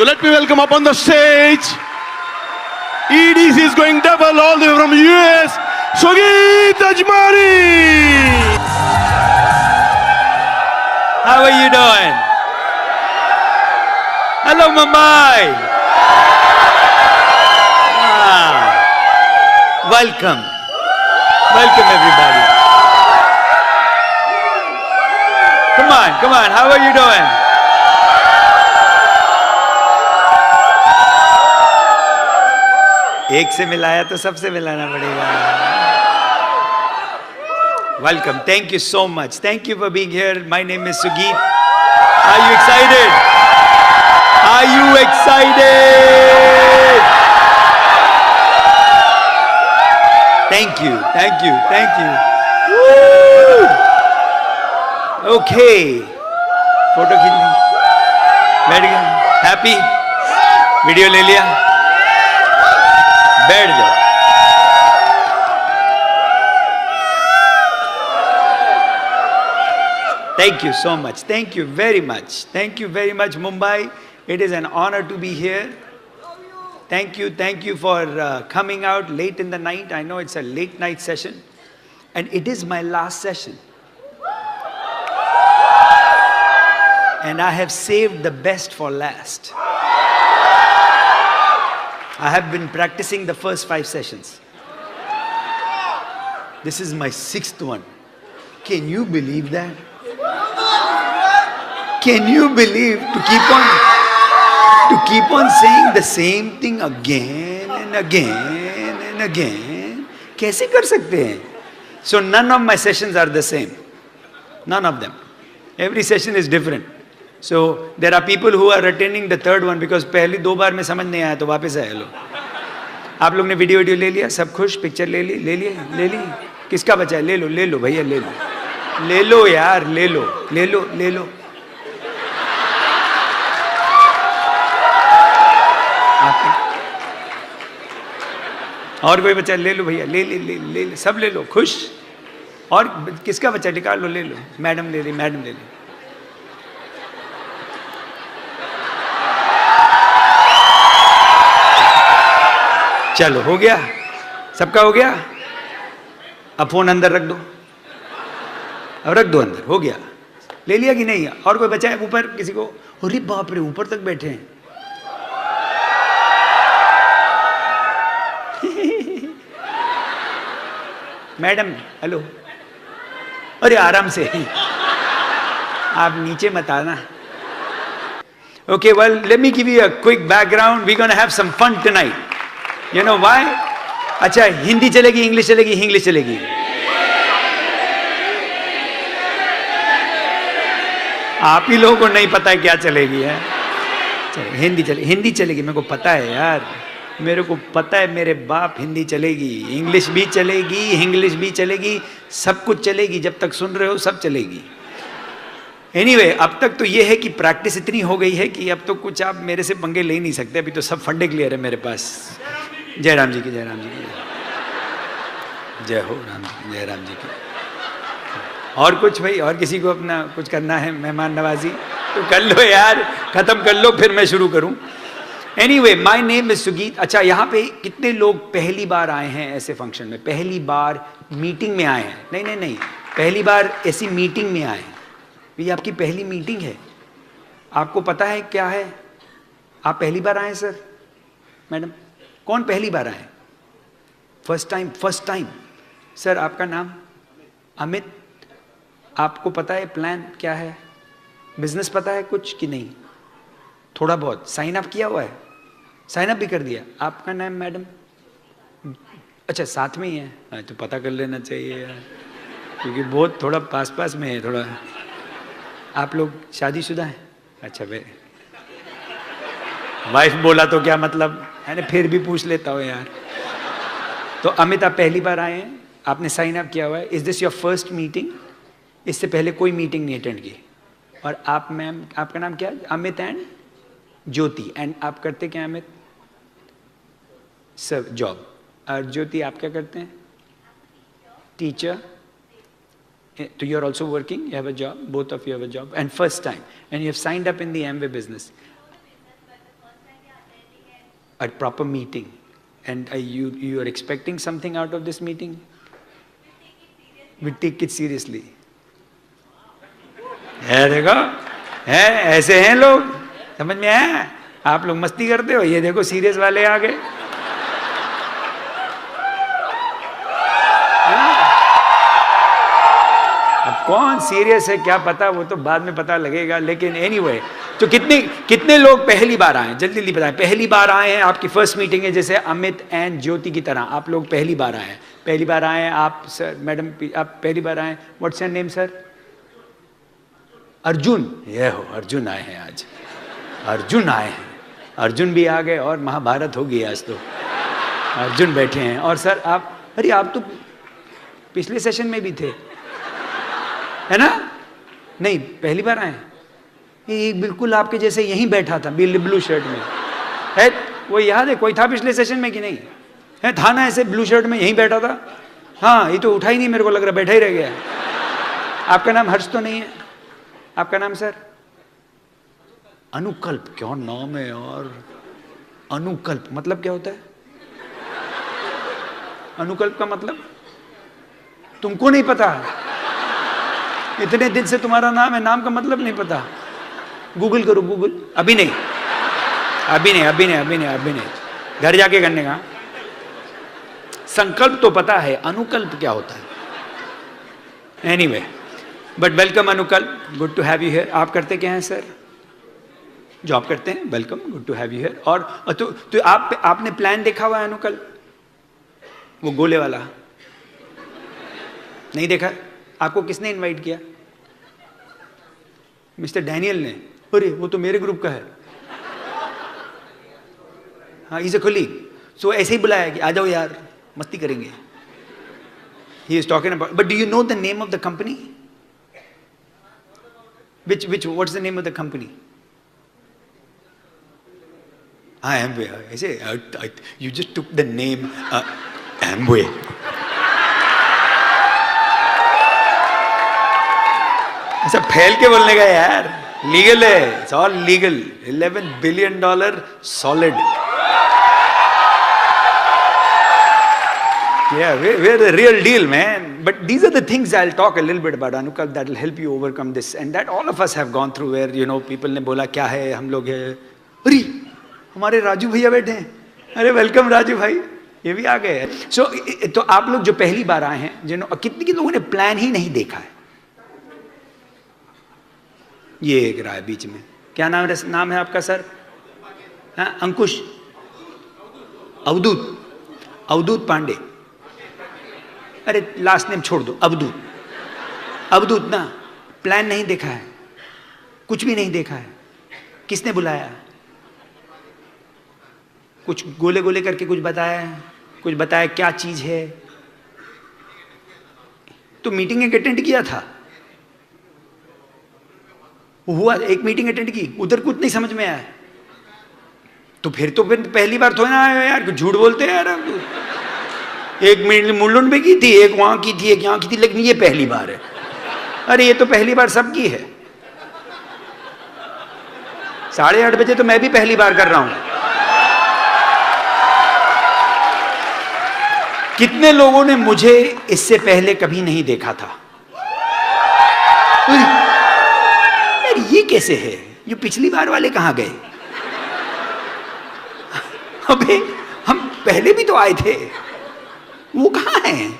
So let me welcome up on the stage. EDC is going double all the way from US, Sugit Ajmani. How are you doing? Hello, Mumbai. Welcome. Welcome, everybody. Come on. How are you doing? एक से मिलाया तो सबसे मिलाना पड़ेगा. Welcome. Thank you so much. Thank you for being here. My name is Sugit. Are you excited? Are you excited? Thank you. Woo! Okay. Photo खींचनी. बैठ गया. Happy? वीडियो ले लिया. बैठ जाओ. Thank you so much. Thank you very much. Thank you very much, Mumbai. It is an honor to be here. Thank you for coming out late in the night. I know it's a late night session. And it is my last session. And I have saved the best for last. I have been practicing the first 5 sessions. This is my 6th one. Can you believe that? Can you believe to keep on saying the same thing again and again? कैसे कर सकते हैं? So none of my sessions are the same. None of them. Every session is different. So there are people who are attending the 3rd one because पहली 2 बार में समझ नहीं आया तो वापस आए लोग. आप लोग ने वीडियो ले लिया, सब खुश, पिक्चर ले ली. किसका बचा है? ले लो भैया, ले लो यार, ले लो. और कोई बच्चा? ले लो भैया, ले सब ले लो, खुश. और किसका बच्चा? निकाल लो, ले लो. मैडम ले ली. चलो, हो गया, सबका हो गया. अब फोन अंदर रख दो. अब रख दो अंदर. हो गया. ले लिया कि नहीं? और कोई बच्चा है ऊपर? किसी को? अरे बाप रे, ऊपर तक बैठे हैं. Madam, hello. अरे आराम से, आप नीचे मत आना. Okay, well, let me give you a quick background. We're going to have some fun tonight. You know why? अच्छा, हिंदी चलेगी, इंग्लिश चलेगी. आप ही लोगों को नहीं पता है क्या चलेगी है. चलो, हिंदी चलेगी. मेरे को पता है यार, मेरे को पता है. मेरे बाप, हिंदी चलेगी, इंग्लिश भी चलेगी, सब कुछ चलेगी. जब तक सुन रहे हो सब चलेगी. Anyway, अब तक तो ये है कि प्रैक्टिस इतनी हो गई है कि अब तो कुछ आप मेरे से पंगे ले ही नहीं सकते. अभी तो सब फंडे क्लियर है मेरे पास. जय राम जी की. जय हो राम जी, जय राम जी की. और कुछ भाई, और किसी को अपना कुछ करना है, मेहमान नवाजी, तो कर लो यार, खत्म कर लो, फिर मैं शुरू करूं. Anyway, my name is Sugit. अच्छा, यहाँ पे कितने लोग पहली बार आए हैं ऐसे फंक्शन में? पहली बार मीटिंग में आए हैं? नहीं, पहली बार ऐसी मीटिंग में आए हैं. ये आपकी पहली मीटिंग है. आपको पता है क्या है? आप पहली बार आए सर? मैडम, कौन पहली बार आए? First time. सर, आपका नाम? अमित. आपको पता है प्लान क्या है? बिजनेस पता है कुछ कि नहीं? थोड़ा बहुत. साइन अप किया हुआ है? साइन अप भी कर दिया. आपका नाम मैडम? अच्छा, साथ में ही है. तो पता कर लेना चाहिए यार, क्योंकि बहुत थोड़ा पास में है थोड़ा. आप लोग शादीशुदा हैं? अच्छा, वाइफ बोला तो क्या मतलब है, फिर भी पूछ लेता हूँ यार. तो अमित, आप पहली बार आए हैं, आपने साइन अप किया हुआ है. Is this your first meeting? इससे पहले कोई मीटिंग नहीं अटेंड की? और आप मैम, आपका नाम क्या है? Amit and Jyoti. एंड आप करते क्या अमित? Sir, job. और ज्योति, आप क्या करते हैं? Teacher. So you are also working, you have a job, both of you have a job, and first time, and you have signed up in the Amway business. a proper meeting. And you are expecting something out of this meeting? We take it seriously. है देखो, है ऐसे हैं लोग, समझ में आया? आप लोग मस्ती करते हो, ये देखो सीरियस वाले आ गए। अब कौन सीरियस है क्या पता, वो तो बाद में पता लगेगा। लेकिन एनीवे, तो कितने लोग पहली बार आए, जल्दी जल्दी बताएं। पहली बार आए हैं, आपकी फर्स्ट मीटिंग है, जैसे अमित एंड ज्योति की तरह आप लोग पहली बार आए हैं। पहली बार आए हैं आप सर, मैडम आप पहली बार आए। What's your name sir? Arjun. ये हो, अर्जुन आए हैं आज, अर्जुन आए हैं, अर्जुन भी आ गए और महाभारत हो गई आज तो। अर्जुन बैठे हैं। और सर आप, अरे आप तो पिछले सेशन में भी थे, है ना? नहीं, पहली बार आए। ये बिल्कुल आपके जैसे यहीं बैठा था, ब्लू शर्ट में है, वो याद है? कोई था पिछले सेशन में कि नहीं है? था ना, ऐसे ब्लू शर्ट में यहीं बैठा था। हाँ, ये तो उठा ही नहीं, मेरे को लग रहा बैठा ही रह गया। आपका नाम हर्ष तो नहीं है? आपका नाम सर? अनुकल्प। क्या नाम है यार, अनुकल्प मतलब क्या होता है? अनुकल्प का मतलब तुमको नहीं पता? इतने दिन से तुम्हारा नाम है, नाम का मतलब नहीं पता? गूगल करो, गूगल। अभी नहीं, अभी नहीं, अभी नहीं, अभी नहीं, अभी नहीं, घर जाके करने का। संकल्प तो पता है, अनुकल्प क्या होता है? Anyway, but welcome Anukalp, good to have you here. आप करते क्या हैं सर? जॉब करते हैं, welcome, good to have you here. और तो आपने प्लान देखा हुआ है अनुकल्प? वो गोले वाला नहीं देखा? आपको किसने इनवाइट किया? मिस्टर डैनियल ने। अरे वो तो मेरे ग्रुप का है। हाँ, इज अ कलीग। सो ऐसे ही बुलाया कि आ जाओ यार, मस्ती करेंगे। He is talking about, but do you know the name of the company? which what's the name of the company? Amway. I say you just took the name Amway. ऐसा फैल के बोलने का यार, लीगल है, it's all legal. $11 billion solid. Yeah, we're the real deal, man. But these are the things I'll talk a little bit about, Anukalp, that will help you overcome this. And that all of us have gone through, where, you know, people ने बोला क्या है, हम लोग है, अरे हमारे राजू भैया बैठे हैं, अरे वेलकम राजू भाई, ये भी आ गए हैं। So, तो आप लोग जो पहली बार आए हैं, कितने लोगों ने प्लान ही नहीं देखा है? ये एक रहा है बीच में। क्या नाम है आपका सर? हाँ, अंकुश, अवधूत, अवधूत पांडे। अरे लास्ट नेम छोड़ दो, अवधूत। अवधूत ना, प्लान नहीं देखा है, कुछ भी नहीं देखा है। किसने बुलाया? कुछ गोले गोले करके कुछ बताया क्या चीज है? तो मीटिंग अटेंड किया था, हुआ, एक मीटिंग अटेंड की, उधर कुछ नहीं समझ में आया, तो फिर पहली बार थोड़ा ना आया यार, झूठ बोलते हैं यार। एक मुलुंड में की थी, एक वहां की थी, एक यहाँ की थी, लेकिन ये पहली बार है। अरे ये तो पहली बार सबकी है। 8:30 बजे तो मैं भी पहली बार कर रहा हूं। कितने लोगों ने मुझे इससे पहले कभी नहीं देखा था? यार ये कैसे है, ये पिछली बार वाले कहां गए? अबे हम पहले भी तो आए थे, वो कहां हैं?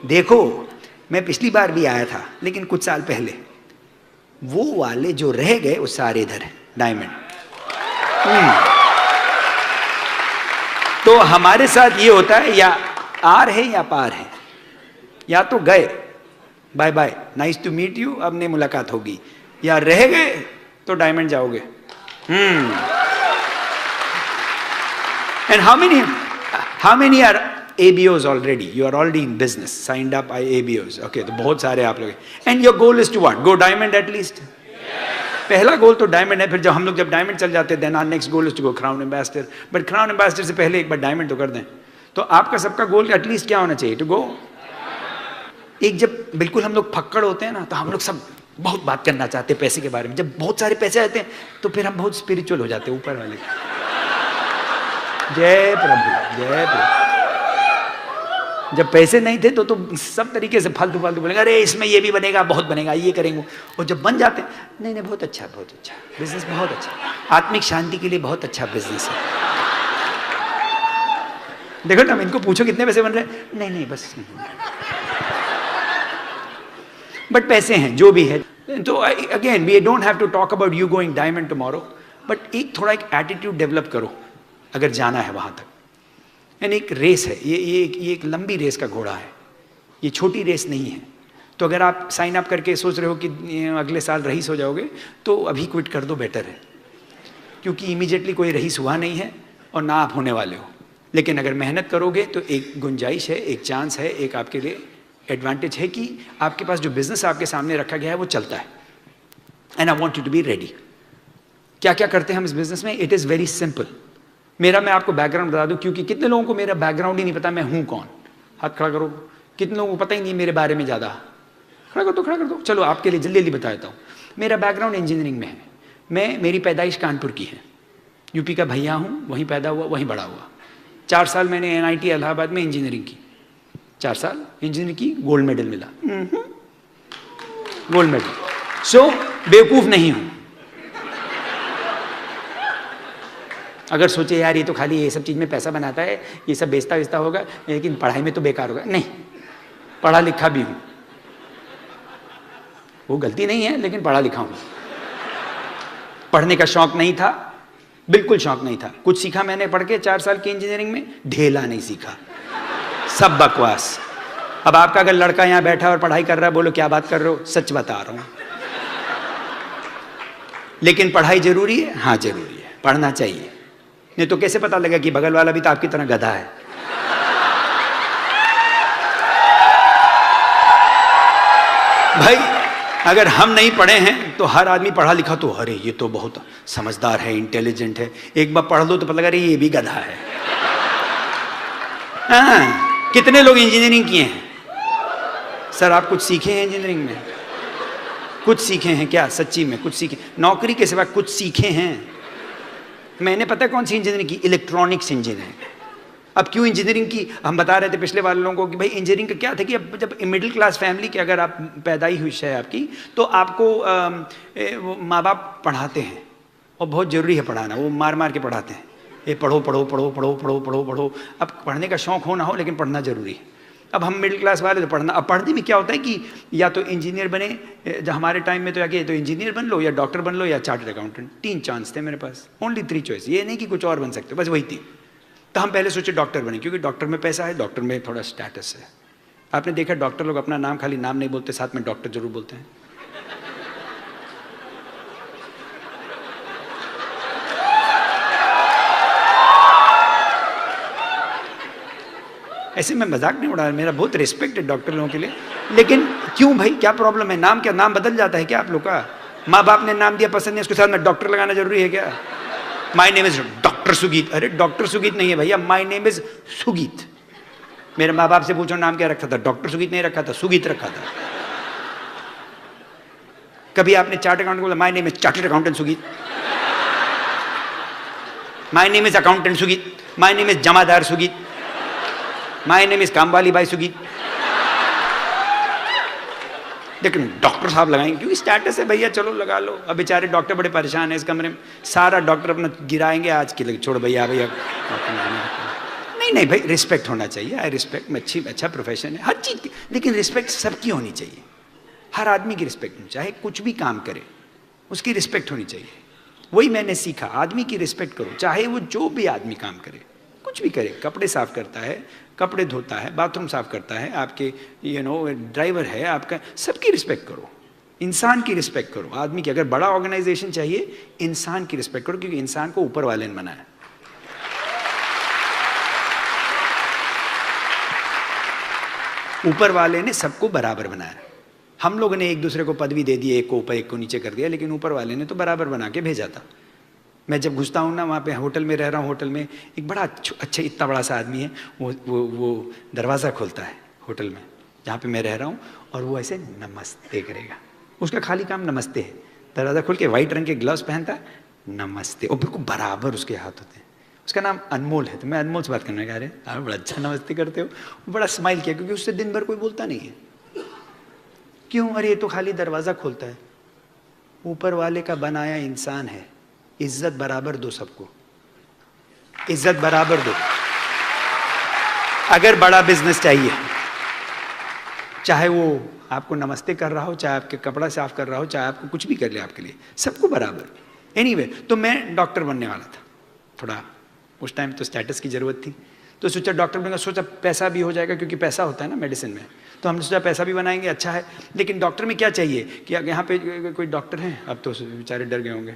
देखो, मैं पिछली बार भी आया था, लेकिन कुछ साल पहले। वो वाले जो रह गए, वो सारे इधर है, डायमंड। तो हमारे साथ ये होता है, या आर है या पार है, या तो गए, bye bye, nice to meet you, अब नहीं मुलाकात होगी, या रह गए तो डायमंड जाओगे। And how many are ABOs already? You are already in business, signed up by ABOs. Okay, तो बहुत सारे आप लोग हैं. And your goal is to what? Go diamond at least? पहला गोल तो डायमंड है, फिर जब हम लोग डायमंड चल जाते हैं, then our next goal is to go crown ambassador. But crown ambassador से पहले एक बार डायमंड तो कर दें। तो आपका सबका गोल एटलीस्ट क्या होना चाहिए? To go. एक जब बिल्कुल हम लोग फक्कड़ होते हैं ना, तो हम लोग सब बहुत बात करना चाहते हैं पैसे के बारे में। जब बहुत सारे पैसे आते हैं तो फिर हम बहुत स्पिरिचुअल हो जाते हैं ऊपर वाले। जय प्रभु, जय प्रभु। जब पैसे नहीं थे तो सब तरीके से फालतू फालतू बोलेंगे, अरे इसमें ये भी बनेगा, बहुत बनेगा, ये करेंगे। और जब बन जाते हैं, नहीं नहीं बहुत अच्छा बिजनेस, बहुत अच्छा, आत्मिक शांति के लिए बहुत अच्छा बिजनेस है। देखो ना, इनको पूछो कितने पैसे बन रहे हैं, नहीं नहीं बस बट पैसे हैं जो भी है। तो again we don't have to talk about you going diamond tomorrow, but थोड़ा एक एटीट्यूड डेवलप करो अगर जाना है वहां तक। यानी एक रेस है, ये एक लंबी रेस का घोड़ा है, ये छोटी रेस नहीं है। तो अगर आप साइन अप करके सोच रहे हो कि अगले साल रईस हो जाओगे, तो अभी क्विट कर दो, बेटर है, क्योंकि इमीडिएटली कोई रईस हुआ नहीं है और ना आप होने वाले हो। लेकिन अगर मेहनत करोगे तो एक गुंजाइश है, एक चांस है, एक आपके लिए एडवांटेज है कि आपके पास जो बिजनेस आपके सामने रखा गया है वो चलता है। And I want you to be ready. क्या क्या करते हैं हम इस बिजनेस में? It is very simple. मैं आपको बैकग्राउंड बता दूं, क्योंकि कितने लोगों को मेरा बैकग्राउंड ही नहीं पता, मैं हूं कौन। हाथ खड़ा करो। कितने लोगों को पता ही नहीं मेरे बारे में ज़्यादा? खड़ा कर दो। चलो आपके लिए जल्दी जल्दी बता देता हूँ। मेरा बैकग्राउंड इंजीनियरिंग में है। मेरी पैदाइश कानपुर की है, यूपी का भैया हूँ, वहीं पैदा हुआ, वहीं बड़ा हुआ। 4 साल मैंने NIT इलाहाबाद में इंजीनियरिंग की, 4 साल इंजीनियरिंग की, गोल्ड मेडल मिला, गोल्ड मेडल। सो बेवकूफ़ नहीं हूँ। अगर सोचे यार ये तो खाली ये सब चीज़ में पैसा बनाता है, ये सब बेचता होगा, लेकिन पढ़ाई में तो बेकार होगा, नहीं, पढ़ा लिखा भी हूँ। वो गलती नहीं है, लेकिन पढ़ा लिखा हूँ। पढ़ने का शौक नहीं था, बिल्कुल शौक नहीं था। कुछ सीखा मैंने पढ़ के 4 साल की इंजीनियरिंग में, ढेला नहीं सीखा, सब बकवास। अब आपका अगर लड़का यहाँ बैठा और पढ़ाई कर रहा है, बोलो क्या बात कर रहे हो? सच बता रहा हूँ। लेकिन पढ़ाई जरूरी है? हाँ जरूरी है, पढ़ना चाहिए। नहीं तो कैसे पता लगा कि बगल वाला भी तो आपकी तरह गधा है? भाई अगर हम नहीं पढ़े हैं तो हर आदमी पढ़ा लिखा तो अरे ये तो बहुत समझदार है, इंटेलिजेंट है। एक बार पढ़ लो तो पता लगा अरे ये भी गधा है। हाँ, कितने लोग इंजीनियरिंग किए हैं? सर आप कुछ सीखे हैं इंजीनियरिंग में? कुछ सीखे हैं क्या? सच्ची में कुछ सीखे? नौकरी के सिवा कुछ सीखे हैं? मैंने पता है कौन सी इंजीनियरिंग की? Electronics engineering. अब क्यों इंजीनियरिंग की? हम बता रहे थे पिछले वाले लोगों को कि भाई इंजीनियरिंग का क्या था कि अब जब मिडिल क्लास फैमिली की अगर आप पैदाई हुई है आपकी, तो आपको माँ बाप पढ़ाते हैं और बहुत ज़रूरी है पढ़ाना। वो मार मार के पढ़ाते हैं, ये पढ़ो पढ़ो पढ़ो पढ़ो पढ़ो पढ़ो पढ़ो। अब पढ़ने का शौक़ हो ना हो, लेकिन पढ़ना ज़रूरी है। अब हम मिडिल क्लास वाले तो पढ़ना, अब पढ़ने में क्या होता है कि या तो इंजीनियर बने, जब हमारे टाइम में तो या तो इंजीनियर बन लो, या डॉक्टर बन लो, या चार्टर्ड अकाउंटेंट। 3 चांस थे मेरे पास, ओनली 3 चॉइस। ये नहीं कि कुछ और बन सकते, बस वही थी। तो हम पहले सोचे डॉक्टर बने, क्योंकि डॉक्टर में पैसा है, डॉक्टर में थोड़ा स्टेटस है। आपने देखा डॉक्टर लोग अपना नाम खाली नाम नहीं बोलते, साथ में डॉक्टर जरूर बोलते हैं। ऐसे मैं मजाक नहीं उड़ा, मेरा बहुत रिस्पेक्ट है डॉक्टर लोगों के लिए। लेकिन क्यों भाई, क्या प्रॉब्लम है? नाम क्या, नाम बदल जाता है क्या आप लोग का? माँ बाप ने नाम दिया, पसंद नहीं, उसके साथ में डॉक्टर लगाना जरूरी है क्या? My name is doctor Sugeet. अरे डॉक्टर सुगीत नहीं है भैया, माय नेम इज सुगीत। मेरे माँ बाप से पूछो नाम क्या रखा था? डॉक्टर सुगीत नहीं रखा था, सुगीत रखा था। कभी आपने चार्टर्ड अकाउंटेंट बोला my name is chartered accountant Sugeet? My name is accountant Sugeet, my name is जमादार सुगीत, माय नेम इज कामवाली बाई सुगीत। लेकिन डॉक्टर साहब लगाएंगे क्योंकि स्टेटस है भैया, चलो लगा लो। अब बेचारे डॉक्टर बड़े परेशान है इस कमरे में, सारा डॉक्टर अपना गिराएंगे आज के लिए, छोड़ भैया भैया। नहीं नहीं भाई, रिस्पेक्ट होना चाहिए। आई रिस्पेक्ट, अच्छा प्रोफेशन है हर चीज़ की, लेकिन रिस्पेक्ट सबकी होनी चाहिए। हर आदमी की रिस्पेक्ट होनी चाहिए, कुछ भी काम करे उसकी रिस्पेक्ट होनी चाहिए। वही मैंने सीखा, आदमी की रिस्पेक्ट करो, चाहे वो जो भी आदमी काम करे, कुछ भी करे। कपड़े साफ करता है, कपड़े धोता है, बाथरूम साफ करता है, आपके ड्राइवर है आपका, सबकी रिस्पेक्ट करो। इंसान की रिस्पेक्ट करो, आदमी की। अगर बड़ा ऑर्गेनाइजेशन चाहिए, इंसान की रिस्पेक्ट करो, क्योंकि इंसान को ऊपर वाले ने बनाया। ऊपर वाले ने सबको बराबर बनाया। हम लोगों ने एक दूसरे को पदवी दे दी, एक को ऊपर एक को नीचे कर दिया, लेकिन ऊपर वाले ने तो बराबर बना के भेजा था। मैं जब घुसता हूँ ना, वहाँ पे होटल में रह रहा हूँ, होटल में एक बड़ा अच्छा इतना बड़ा सा आदमी है, वो दरवाज़ा खोलता है होटल में जहाँ पे मैं रह रहा हूँ, और वो ऐसे नमस्ते करेगा। उसका खाली काम नमस्ते है। दरवाजा खोल के व्हाइट रंग के ग्लव्स पहनता है, नमस्ते, और बिल्कुल बराबर उसके हाथ होते हैं। उसका नाम अनमोल है। तो मैं अनमोल से बात करने कह रहे आप बड़ा अच्छा नमस्ते करते हो। वो बड़ा स्माइल किया, क्योंकि उससे दिन भर कोई बोलता नहीं है। क्यों? अरे ये तो खाली दरवाजा खोलता है। ऊपर वाले का बनाया इंसान है, इज्जत बराबर दो सबको, इज्जत बराबर दो। अगर बड़ा बिजनेस चाहिए, चाहे वो आपको नमस्ते कर रहा हो, चाहे आपके कपड़ा साफ कर रहा हो, चाहे आपको कुछ भी कर ले, आपके लिए सबको बराबर। एनीवे, तो मैं डॉक्टर बनने वाला था। थोड़ा उस टाइम तो स्टेटस की ज़रूरत थी, तो सोचा डॉक्टर बनूंगा। सोचा पैसा भी हो जाएगा, क्योंकि पैसा होता है ना मेडिसिन में। तो हमने सोचा पैसा भी बनाएंगे, अच्छा है। लेकिन डॉक्टर में क्या चाहिए कि यहाँ पे कोई डॉक्टर हैं, अब तो बेचारे डर गए होंगे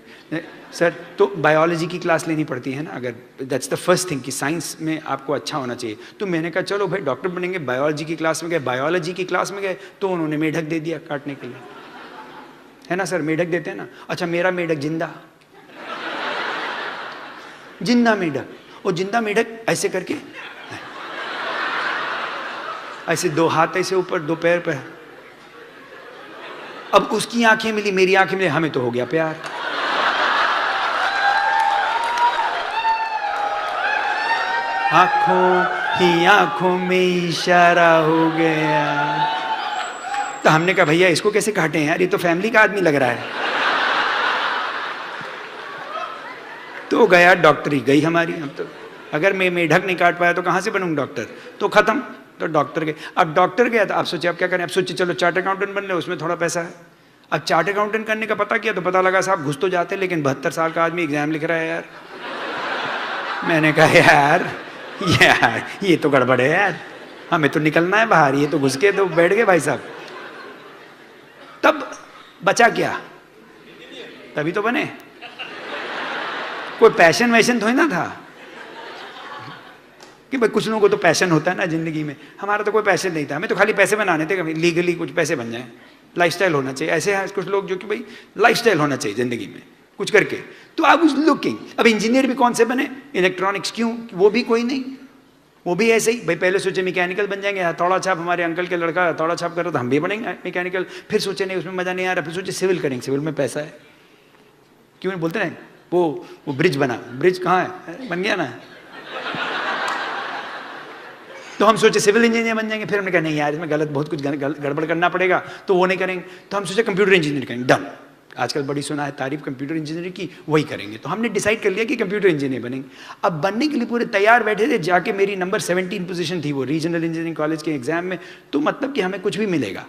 सर, तो बायोलॉजी की क्लास लेनी पड़ती है ना। अगर दैट्स द फर्स्ट थिंग कि साइंस में आपको अच्छा होना चाहिए। तो मैंने कहा चलो भाई डॉक्टर बनेंगे। बायोलॉजी की क्लास में गए, बायोलॉजी की क्लास में गए तो उन्होंने मेढक दे दिया काटने के लिए, है ना सर, मेढक देते हैं ना। अच्छा, मेरा मेढक जिंदा, जिंदा मेढक। और जिंदा मेढक ऐसे करके, ऐसे दो हाथ ऐसे ऊपर, दो पैर पर। अब उसकी आंखें मिली, मेरी आंखें मिली, हमें तो हो गया प्यार। आंखों ही आंखों में इशारा हो गया। तो हमने कहा भैया इसको कैसे काटे हैं यार, ये तो फैमिली का आदमी लग रहा है। तो गया डॉक्टरी गई हमारी। हम तो अगर मैं मेढक नहीं काट पाया तो कहाँ से बनूंगा डॉक्टर, तो खत्म। तो डॉक्टर गए। अब डॉक्टर गया तो आप सोचे अब क्या करें। अब सोचे चलो चार्ट अकाउंटेंट बन ले, उसमें थोड़ा पैसा है। अब चार्ट अकाउंटेंट करने का पता किया तो पता लगा साहब घुस तो जाते, लेकिन 72 साल का आदमी एग्जाम लिख रहा है यार। मैंने कहा यार ये तो गड़बड़ है यार, हमें तो निकलना है बाहर, ये तो घुस के तो बैठ गए भाई साहब। तब बचा क्या, तभी तो बने। कोई पैशन वैशन थोड़ी ना था कि भाई कुछ लोगों को तो पैशन होता है ना जिंदगी में। हमारा तो कोई पैशन नहीं था, हमें तो खाली पैसे बनाने थे, कभी लीगली कुछ पैसे बन जाएं, लाइफस्टाइल होना चाहिए। ऐसे हैं कुछ लोग जो कि भाई लाइफस्टाइल होना चाहिए जिंदगी में कुछ करके। तो आई वाज लुकिंग। अब इंजीनियर भी कौन से बने, इलेक्ट्रॉनिक्स, क्यों, वो भी कोई नहीं, वो भी ऐसे ही भाई। पहले सोचे मैकेनिकल बन जाएंगे, हथौड़ा छाप, हमारे अंकल के लड़का हथौड़ा छाप कर रहा था, हम भी बनेंगे मैकेनिकल। फिर सोचे नहीं उसमें मजा नहीं आ रहा, फिर सोचे सिविल करेंगे, सिविल में पैसा है। क्यों बोलते नहीं, वो ब्रिज बना, ब्रिज कहाँ है, बन गया ना। तो हम सोचे सिविल इंजीनियर बन जाएंगे। फिर हमने कहा नहीं यार इसमें गलत, बहुत कुछ गड़बड़ करना पड़ेगा, तो वो नहीं करेंगे। तो हम सोचे कंप्यूटर इंजीनियर करेंगे, डन। आजकल बड़ी सुना है तारीफ कंप्यूटर इंजीनियर की, वही करेंगे। तो हमने डिसाइड कर लिया कि कंप्यूटर इंजीनियर बनेंगे। अब बनने के लिए पूरे तैयार बैठे थे, जाके मेरी नंबर 17 पोजीशन थी वो रीजनल इंजीनियरिंग कॉलेज के एग्जाम में। तो मतलब कि हमें कुछ भी मिलेगा,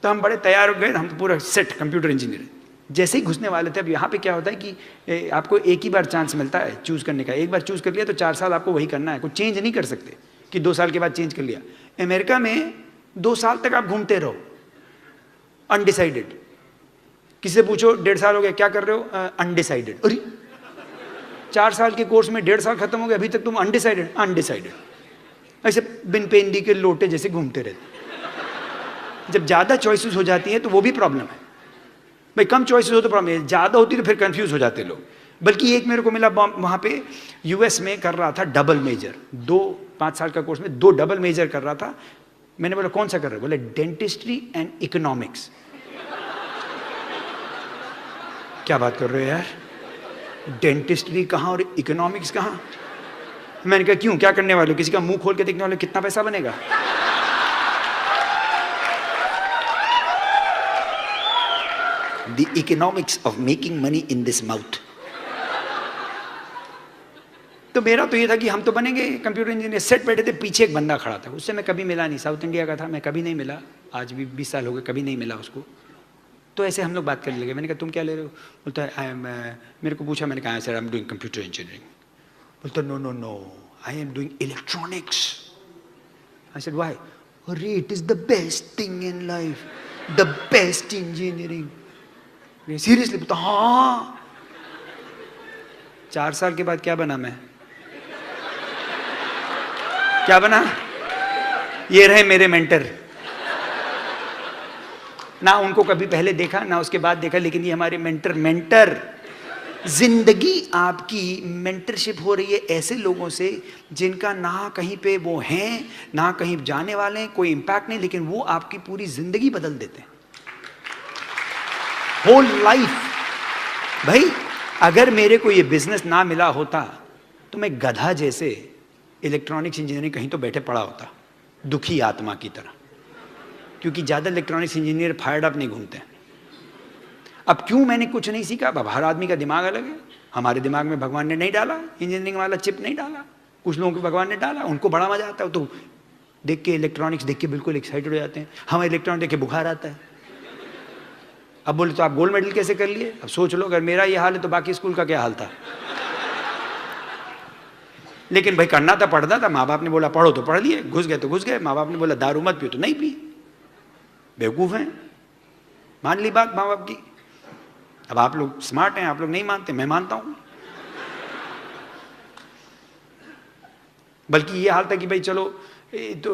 तो हम बड़े तैयार हो गए, हम तो पूरा सेट कंप्यूटर इंजीनियर। जैसे ही घुसने वाले थे, अब यहाँ पे क्या होता है कि आपको एक ही बार चांस मिलता है चूज करने का। एक बार चूज कर लिया तो 4 साल आपको वही करना है, कुछ चेंज नहीं कर सकते कि 2 साल के बाद चेंज कर लिया। अमेरिका में 2 साल तक आप घूमते रहो अनडिसाइडेड। किसी से पूछो 1.5 साल हो गया क्या कर रहे हो, अनडिसाइडेड। अरे 4 साल के कोर्स में 1.5 साल खत्म हो गया, अभी तक तुम अनडिसाइडेड, अनडिसाइडेड। ऐसे बिन पेंदी के लोटे जैसे घूमते रहते। जब ज्यादा चॉइसेस हो जाती है तो वो भी प्रॉब्लम है भाई। कम चॉइसेस हो तो प्रॉब्लम है, ज्यादा होती तो फिर कंफ्यूज हो जाते लोग। बल्कि एक मेरे को मिला वहां पे यूएस में कर रहा था डबल मेजर, 5 साल का कोर्स में 2 डबल मेजर कर रहा था। मैंने बोला कौन सा कर रहे हो, बोले डेंटिस्ट्री एंड इकोनॉमिक्स। क्या बात कर रहे हो यार, डेंटिस्ट्री कहाँ और इकोनॉमिक्स कहाँ। मैंने कहा क्यों, क्या करने वाले हो, किसी का मुंह खोल के देखने वाले, कितना पैसा बनेगा। The economics of making money in this mouth. तो मेरा तो ये था कि हम तो बनेंगे कंप्यूटर इंजीनियर। सेट बैठे थे, पीछे एक बंदा खड़ा था, उससे मैं कभी मिला नहीं, साउथ इंडिया का था, मैं कभी नहीं मिला, आज भी 20 साल हो गए, कभी नहीं मिला उसको। तो ऐसे हम लोग बात करने लगे। मैंने कहा तुम क्या ले रहे हो, बोलता है मेरे को पूछा, मैंने कहा sir I am doing computer engineering. बोलता no no no I am doing electronics. I said why, अरे it is the best thing in life, the best engineering. Seriously बोलता हाँ। 4 साल के बाद क्या बना मैं, क्या बना, ये रहे मेरे मेंटर। ना उनको कभी पहले देखा ना उसके बाद देखा, लेकिन ये हमारे मेंटर। जिंदगी आपकी मेंटरशिप हो रही है ऐसे लोगों से जिनका ना कहीं पे वो हैं ना कहीं जाने वाले हैं, कोई इंपैक्ट नहीं, लेकिन वो आपकी पूरी जिंदगी बदल देते हैं। Whole life. भाई अगर मेरे को ये बिजनेस ना मिला होता तो मैं गधा जैसे इलेक्ट्रॉनिक्स इंजीनियरिंग कहीं तो बैठे पड़ा होता, दुखी आत्मा की तरह, क्योंकि ज्यादा इलेक्ट्रॉनिक्स इंजीनियर फायर्ड अप नहीं घूमते हैं। अब क्यों मैंने कुछ नहीं सीखा? अब हर आदमी का दिमाग अलग है। हमारे दिमाग में भगवान ने नहीं डाला इंजीनियरिंग वाला चिप, नहीं डाला। कुछ लोगों को भगवान ने डाला, उनको बड़ा मजा आता है, तो देख के इलेक्ट्रॉनिक्स देख के बिल्कुल एक्साइटेड हो जाते हैं। हमें इलेक्ट्रॉनिक देख के बुखार आता है। अब बोले तो आप गोल्ड मेडल कैसे कर लिए? अब सोच लो, अगर मेरा ये हाल है तो बाकी स्कूल का क्या हाल था। लेकिन भाई करना था, पढ़ना था। माँ बाप ने बोला पढ़ो तो पढ़ लिए, घुस गए तो घुस गए। माँ बाप ने बोला दारू मत पियो तो नहीं पी। बेवकूफ हैं, मान ली बात माँ बाप की। अब आप लोग स्मार्ट हैं, आप लोग नहीं मानते, मैं मानता हूं। बल्कि ये हाल था कि भाई चलो तो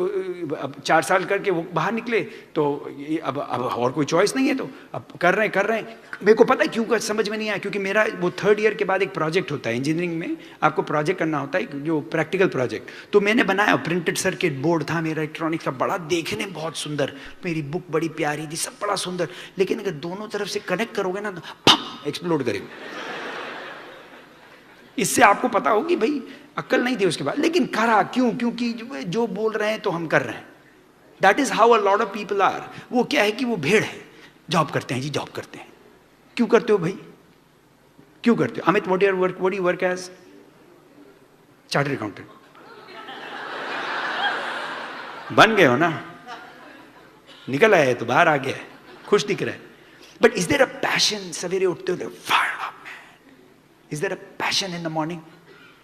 अब 4 साल करके वो बाहर निकले, तो अब और कोई चॉइस नहीं है, तो अब कर रहे हैं। मेरे को पता है क्यों समझ में नहीं आया, क्योंकि मेरा वो 3rd ईयर के बाद एक प्रोजेक्ट होता है इंजीनियरिंग में, आपको प्रोजेक्ट करना होता है, जो प्रैक्टिकल प्रोजेक्ट। तो मैंने बनाया, प्रिंटेड सर्किट बोर्ड था मेरा इलेक्ट्रॉनिक्स का, बड़ा देखने में बहुत सुंदर, मेरी बुक बड़ी प्यारी थी, सब बड़ा सुंदर। लेकिन अगर दोनों तरफ से कनेक्ट करोगे ना तो एक्सप्लोड करेगा। इससे आपको पता हो कि भाई अक्ल नहीं थी उसके बाद, लेकिन करा क्यों? क्योंकि जो बोल रहे हैं तो हम कर रहे हैं। That is how a lot of people are. वो क्या है कि वो भेड़ है, जॉब करते हैं जी, जॉब करते हैं। क्यों करते हो भाई, क्यों करते हो? Amit, what do you work as? Chartered accountant. बन गए हो ना, निकल आए तो बाहर आ गया है, खुश दिख रहा है। But is there a passion? सवेरे उठते हो fire up man, is there a passion in the morning?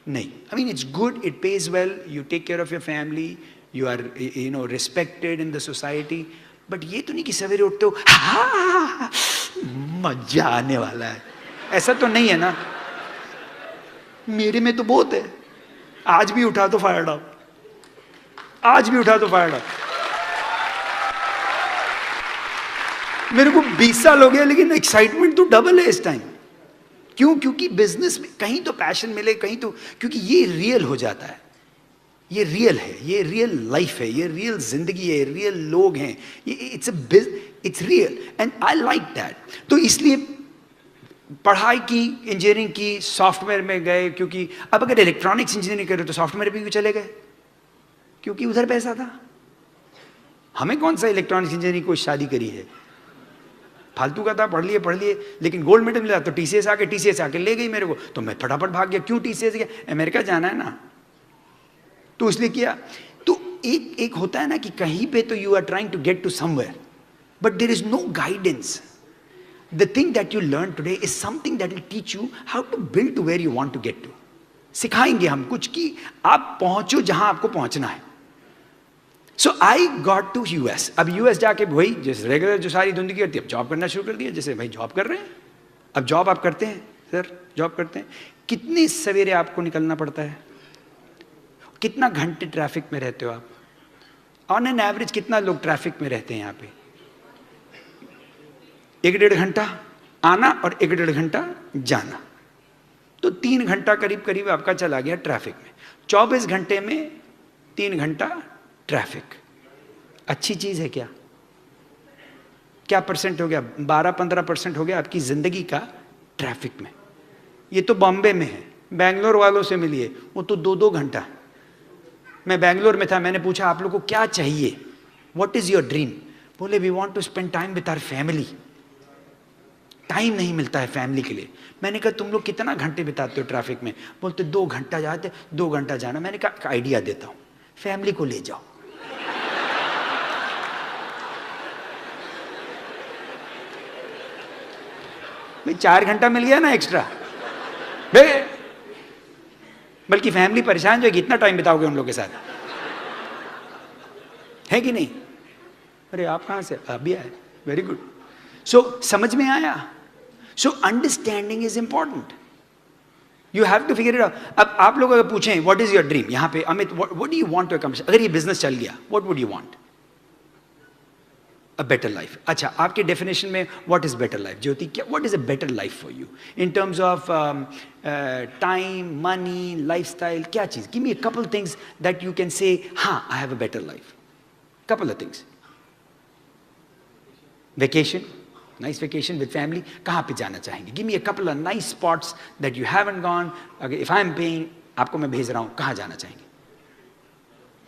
नहीं। I mean, it's good, it pays well, you take care of your family, you are respected in the society, but ये तो नहीं कि सवेरे उठते हो हाँ मजा आने वाला है, ऐसा तो नहीं है ना। मेरे में तो बहुत है। आज भी उठा तो फायर अप, आज भी उठा तो फायर अप। मेरे को 20 साल हो गया, लेकिन एक्साइटमेंट तो डबल है इस टाइम। क्यों? क्योंकि बिजनेस में कहीं तो पैशन मिले, कहीं तो, क्योंकि ये रियल हो जाता है, ये रियल है, ये रियल लाइफ है, ये रियल जिंदगी है, रियल लोग हैं, ये it's real and I like that. तो इसलिए पढ़ाई की, इंजीनियरिंग की, सॉफ्टवेयर में गए, क्योंकि अब अगर इलेक्ट्रॉनिक्स इंजीनियरिंग करे तो सॉफ्टवेयर भी क्यों चले गए? क्योंकि उधर पैसा था। हमें कौन सा इलेक्ट्रॉनिक्स इंजीनियरिंग को शादी करी है, फालतू का था, पढ़ लिए। लेकिन गोल्ड मेडल मिला तो टीसीएस आके ले गई मेरे को, तो मैं फटाफट भाग गया। क्यों टीसीएस गया? अमेरिका जाना है ना, तो इसलिए किया। तो एक होता है ना कि कहीं पे तो you are trying to get to somewhere, but there is no guidance. The thing that you learn today is something that will teach you how to build to where you want to get to. सिखाएंगे हम कुछ कि आप पहुंचो जहां आपको पहुंचना है। सो आई गॉट टू यूएस। अब यूएस जाके वही जैसे रेगुलर जो सारी जिंदगी करती है, अब जॉब करना शुरू कर दिया। जैसे भाई जॉब कर रहे हैं, अब जॉब आप करते हैं सर, जॉब करते हैं, कितने सवेरे आपको निकलना पड़ता है? कितना घंटे ट्रैफिक में रहते हो आप? ऑन एन एवरेज कितना लोग ट्रैफिक में रहते हैं यहाँ पे? 1-1.5 घंटा आना और 1-1.5 घंटा जाना, तो 3 घंटा करीब आपका चला गया ट्रैफिक में। 24 घंटे में 3 घंटा ट्रैफिक। अच्छी चीज है क्या? क्या परसेंट हो गया? 12-15% हो गया आपकी जिंदगी का ट्रैफिक में। ये तो बॉम्बे में है। बेंगलोर वालों से मिलिए, वो तो 2-2 घंटा। मैं बेंगलोर में था, मैंने पूछा आप लोग को क्या चाहिए, व्हाट इज योर ड्रीम? बोले we want to spend time with our family. Time नहीं मिलता है फैमिली के लिए। मैंने कहा तुम लोग कितना घंटे बिताते हो ट्रैफिक में? बोलते 2 घंटा जाते, 2 घंटा जाना। मैंने कहा आइडिया देता हूं, फैमिली को ले जाओ। भाई 4 घंटा मिल गया ना एक्स्ट्रा। बल्कि फैमिली परेशान जो है, कितना टाइम बिताओगे उन लोगों के साथ, है कि नहीं? अरे आप कहां से? अभी आए, वेरी गुड। सो समझ में आया? So understanding is important. You have to figure it out. अब आप लोग अगर पूछें व्हाट इज योर ड्रीम, यहां पे Amit what do you want to accomplish, अगर ये बिजनेस चल गया, what would you want? A better life. अच्छा, आपके डेफिनेशन में what is better life? Jyoti, क्या what is a better life for you in terms of time, money, lifestyle? क्या चीज? Give me a couple things that you can say हाँ I have a better life. Couple of things. Vacation, nice vacation with family, कहाँ पे जाना चाहेंगे? Give me a couple of nice spots that you haven't gone, अगर if I am paying, आपको मैं भेज रहा हूँ, कहाँ जाना चाहेंगे?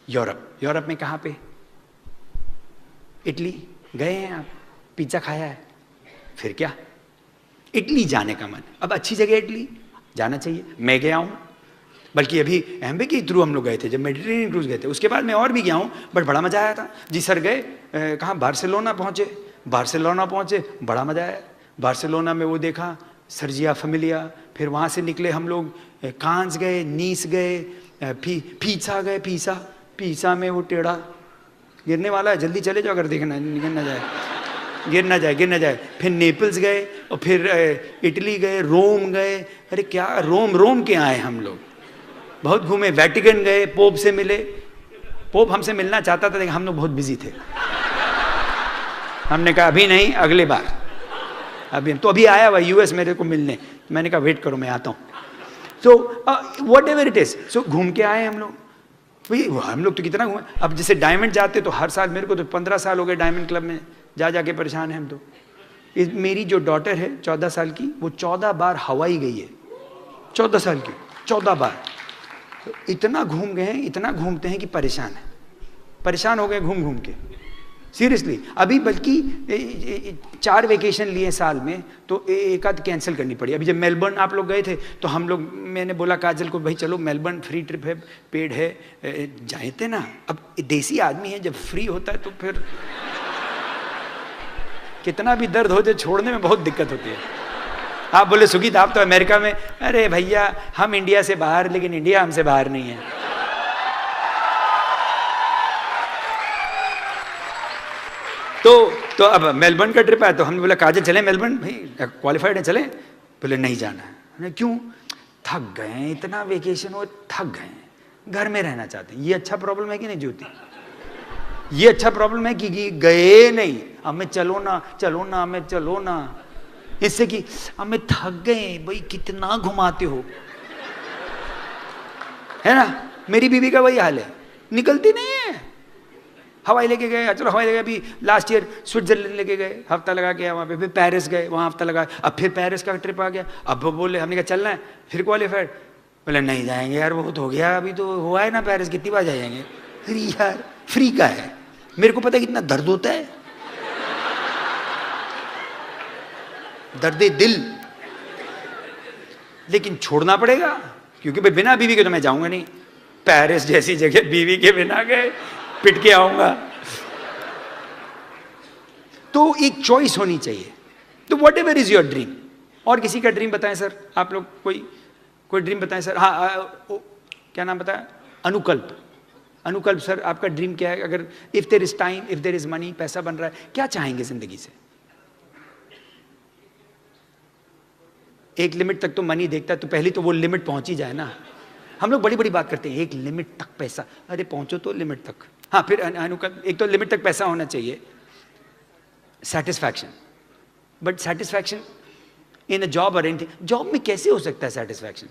यूरोप। यूरोप में कहाँ पे? इटली गए हैं आप? पिज्जा खाया है? फिर क्या, इटली जाने का मन। अब अच्छी जगह इटली जाना चाहिए, मैं गया हूँ, बल्कि अभी एम्बे के थ्रू हम लोग गए थे, जब मेडिटेरेनियन क्रूज गए थे, उसके बाद मैं और भी गया हूँ, बट बड़ा मजा आया था जी सर। गए कहाँ? बार्सिलोना पहुँचे, बड़ा मजा आया। बार्सिलोना में वो देखा सर्जिया फैमिलिया, फिर वहाँ से निकले हम लोग कांस गए, नीस गए, पीसा गए। पीसा में वो टेढ़ा गिरने वाला है, जल्दी चले जाओ अगर देखना गिर ना जाए। फिर नेपल्स गए और फिर इटली गए, रोम गए। अरे क्या रोम के आए हम लोग, बहुत घूमे। वेटिकन गए, पोप से मिले। पोप हमसे मिलना चाहता था लेकिन हम लोग बहुत बिजी थे। हमने कहा अभी नहीं, अगले बार। अभी आया हुआ यूएस मेरे को मिलने, मैंने कहा वेट करो मैं आता हूँ। So whatever it is, so घूम के आए हम लोग। भाई हम लोग तो कितना घूमे। अब जैसे डायमंड जाते तो हर साल, मेरे को तो 15 साल हो गए डायमंड क्लब में जा के परेशान है हम तो। मेरी जो डॉटर है 14 साल की, वो 14 बार हवाई गई है। 14 साल की 14 बार। तो इतना घूम गए हैं, इतना घूमते हैं कि परेशान हो गए घूम के, सीरियसली। अभी बल्कि 4 वेकेशन लिए साल में, तो एक आध कैंसिल करनी पड़ी। अभी जब मेलबर्न आप लोग गए थे तो हम लोग, मैंने बोला काजल को, भाई चलो मेलबर्न फ्री ट्रिप है, पेड है, जाए थे ना। अब देसी आदमी है, जब फ्री होता है तो फिर कितना भी दर्द हो जाए छोड़ने में बहुत दिक्कत होती है। आप बोले सुगीत आप तो अमेरिका में, अरे भैया हम इंडिया से बाहर, लेकिन इंडिया हमसे बाहर नहीं है। तो अब मेलबर्न का ट्रिप आया तो हमने बोला काजल चले मेलबर्न, भाई क्वालिफाइड है चले? बोले नहीं जाना है। क्यों? थक गए हैं, इतना वेकेशन हो, थक गए हैं, घर में रहना चाहते हैं। ये अच्छा प्रॉब्लम है कि नहीं ज्योति? ये अच्छा प्रॉब्लम है कि गए नहीं, हमें चलो ना, इससे कि हमें थक गए। भाई कितना घुमाते हो, है ना? मेरी बीवी का वही हाल है, निकलती नहीं है। हवाई लेके गए, चलो हवाई लेके, अभी लास्ट ईयर स्विट्जरलैंड लेके गए, हफ्ता लगा के वहाँ पे, फिर पेरिस गए, वहाँ हफ्ता लगा, अब फिर पेरिस का ट्रिप आ गया। अब वो बोले, हमने कहा चलना है, फिर क्वालिफाइड। बोले नहीं जाएंगे यार, बहुत हो गया, अभी तो हुआ है ना पेरिस, कितनी बार जाएंगे? फिर यार फ्री का है, मेरे को पता है कितना दर्द होता है, दर्दे दिल, लेकिन छोड़ना पड़ेगा, क्योंकि भाई बिना बीवी के तो मैं जाऊंगा नहीं। पेरिस जैसी जगह बीवी के बिना गए पिट के आऊंगा। तो एक चॉइस होनी चाहिए। तो what ever is your dream. और किसी का ड्रीम बताएं सर, आप लोग कोई ड्रीम बताएं सर। हाँ, क्या नाम बताया? अनुकल्प सर, आपका ड्रीम क्या है? अगर if there is time, if there is money, पैसा बन रहा है, क्या चाहेंगे जिंदगी से? एक लिमिट तक तो मनी देखता है, तो पहले तो वो लिमिट पहुंच ही जाए ना। हम लोग बड़ी बड़ी बात करते हैं, एक लिमिट तक पैसा, अरे पहुंचो तो लिमिट तक। हाँ, फिर अनुकल्प, एक तो लिमिट तक पैसा होना चाहिए, satisfaction. But satisfaction in a job और एनीथिंग, जॉब में कैसे हो सकता है सेटिस्फैक्शन?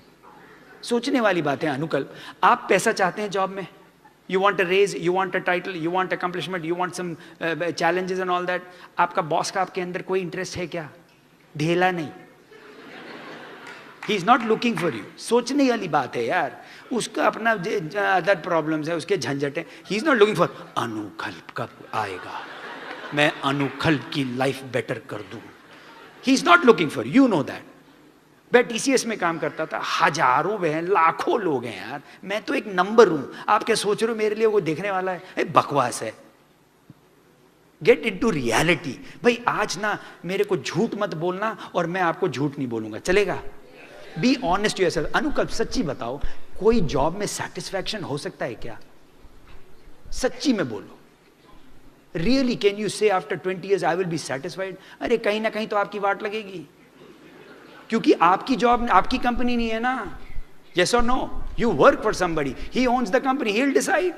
सोचने वाली बात है अनुकल्प। आप पैसा चाहते हैं जॉब में, you want a raise, you want a title, you want accomplishment, you want some challenges and all that. आपका बॉस का आपके अंदर कोई इंटरेस्ट है क्या? ढेला नहीं। He is not looking for you. सोचने वाली बात है यार, उसका अपना अदर प्रॉब्लम्स है, उसके झंझट है। ही इज नॉट लुकिंग फॉर अनुकल्प कब आएगा, मैं अनुकल्प की लाइफ बेटर कर दूं। ही is not looking for, you know that. मैं टीसीएस में काम करता था, हजारों हैं, लाखों लोग हैं यार, मैं तो एक नंबर हूं। आप क्या सोच रहे हो मेरे लिए वो देखने वाला है? बकवास है। Get into reality. भाई आज ना मेरे को झूठ मत बोलना और मैं आपको झूठ नहीं बोलूंगा, चलेगा? Be honest to yourself. Anukalp सच्ची बताओ, कोई जॉब में सेटिस्फैक्शन हो सकता है क्या? सच्ची में बोलो, रियली कैन यू से after 20 years I will be satisfied? अरे कहीं ना कहीं तो आपकी वाट लगेगी, क्योंकि आपकी जॉब, आपकी कंपनी नहीं है ना। यस और no? You work for somebody, he owns the company, he will decide.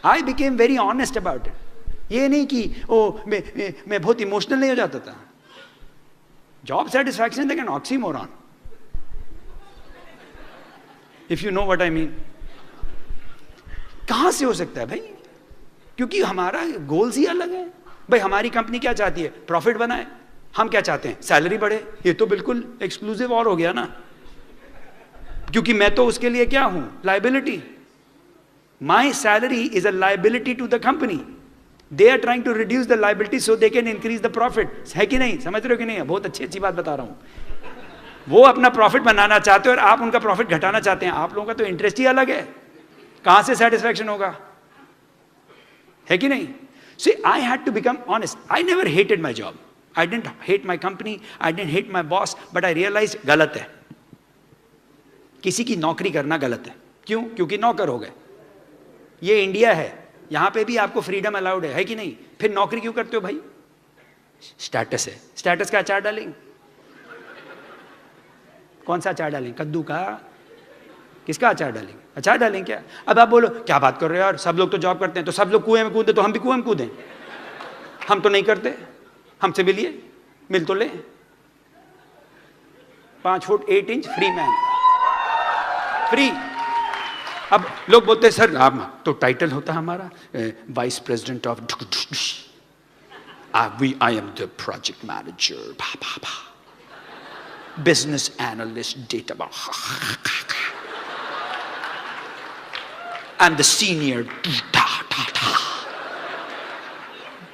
I became very honest about it. ये नहीं कि मैं बहुत इमोशनल नहीं हो जाता था। Job satisfaction is like an oxymoron, if you know what I mean. कहां से हो सकता है भाई? क्योंकि हमारा गोल्स ही अलग है। भाई हमारी कंपनी क्या चाहती है? प्रॉफिट बनाए। हम क्या चाहते हैं? सैलरी बढ़े। ये तो बिल्कुल एक्सक्लूसिव और हो गया ना, क्योंकि मैं तो उसके लिए क्या हूं? Liability. My salary is a liability to the company. They are trying to reduce the liability so they can increase the profit. है कि नहीं? समझ रहे हो कि नहीं? बहुत अच्छी बात बता रहा हूं। वो अपना प्रॉफिट बनाना चाहते हो और आप उनका प्रॉफिट घटाना चाहते हैं। आप लोगों का तो इंटरेस्ट ही अलग है, कहां से सेटिस्फैक्शन होगा? है कि नहीं? See, I had to become honest. I never hated my job. I didn't hate my company. I didn't hate my boss. But I realized गलत है। किसी की नौकरी करना गलत है। क्यों? क्योंकि नौकर हो गए। ये इंडिया है, यहां पे भी आपको फ्रीडम अलाउड है कि नहीं? फिर नौकरी क्यों करते हो भाई? स्टेटस है। स्टेटस का अचार डालेंगे? कौन सा अचार डालेंगे? कद्दू का? किसका अचार डालेंगे? अचार डालेंगे क्या? अब आप बोलो क्या बात कर रहे हो यार, सब लोग तो जॉब करते हैं, तो सब लोग कुएं में कूदे, तो हम भी कुएं में कूदें? हम तो नहीं करते। हमसे मिलिए, मिल तो ले। 5 foot 8 inch free man, free. अब लोग बोलते हैं सर आप तो टाइटल होता है हमारा vice president of, I am the project manager, business analyst, data, I'm the senior.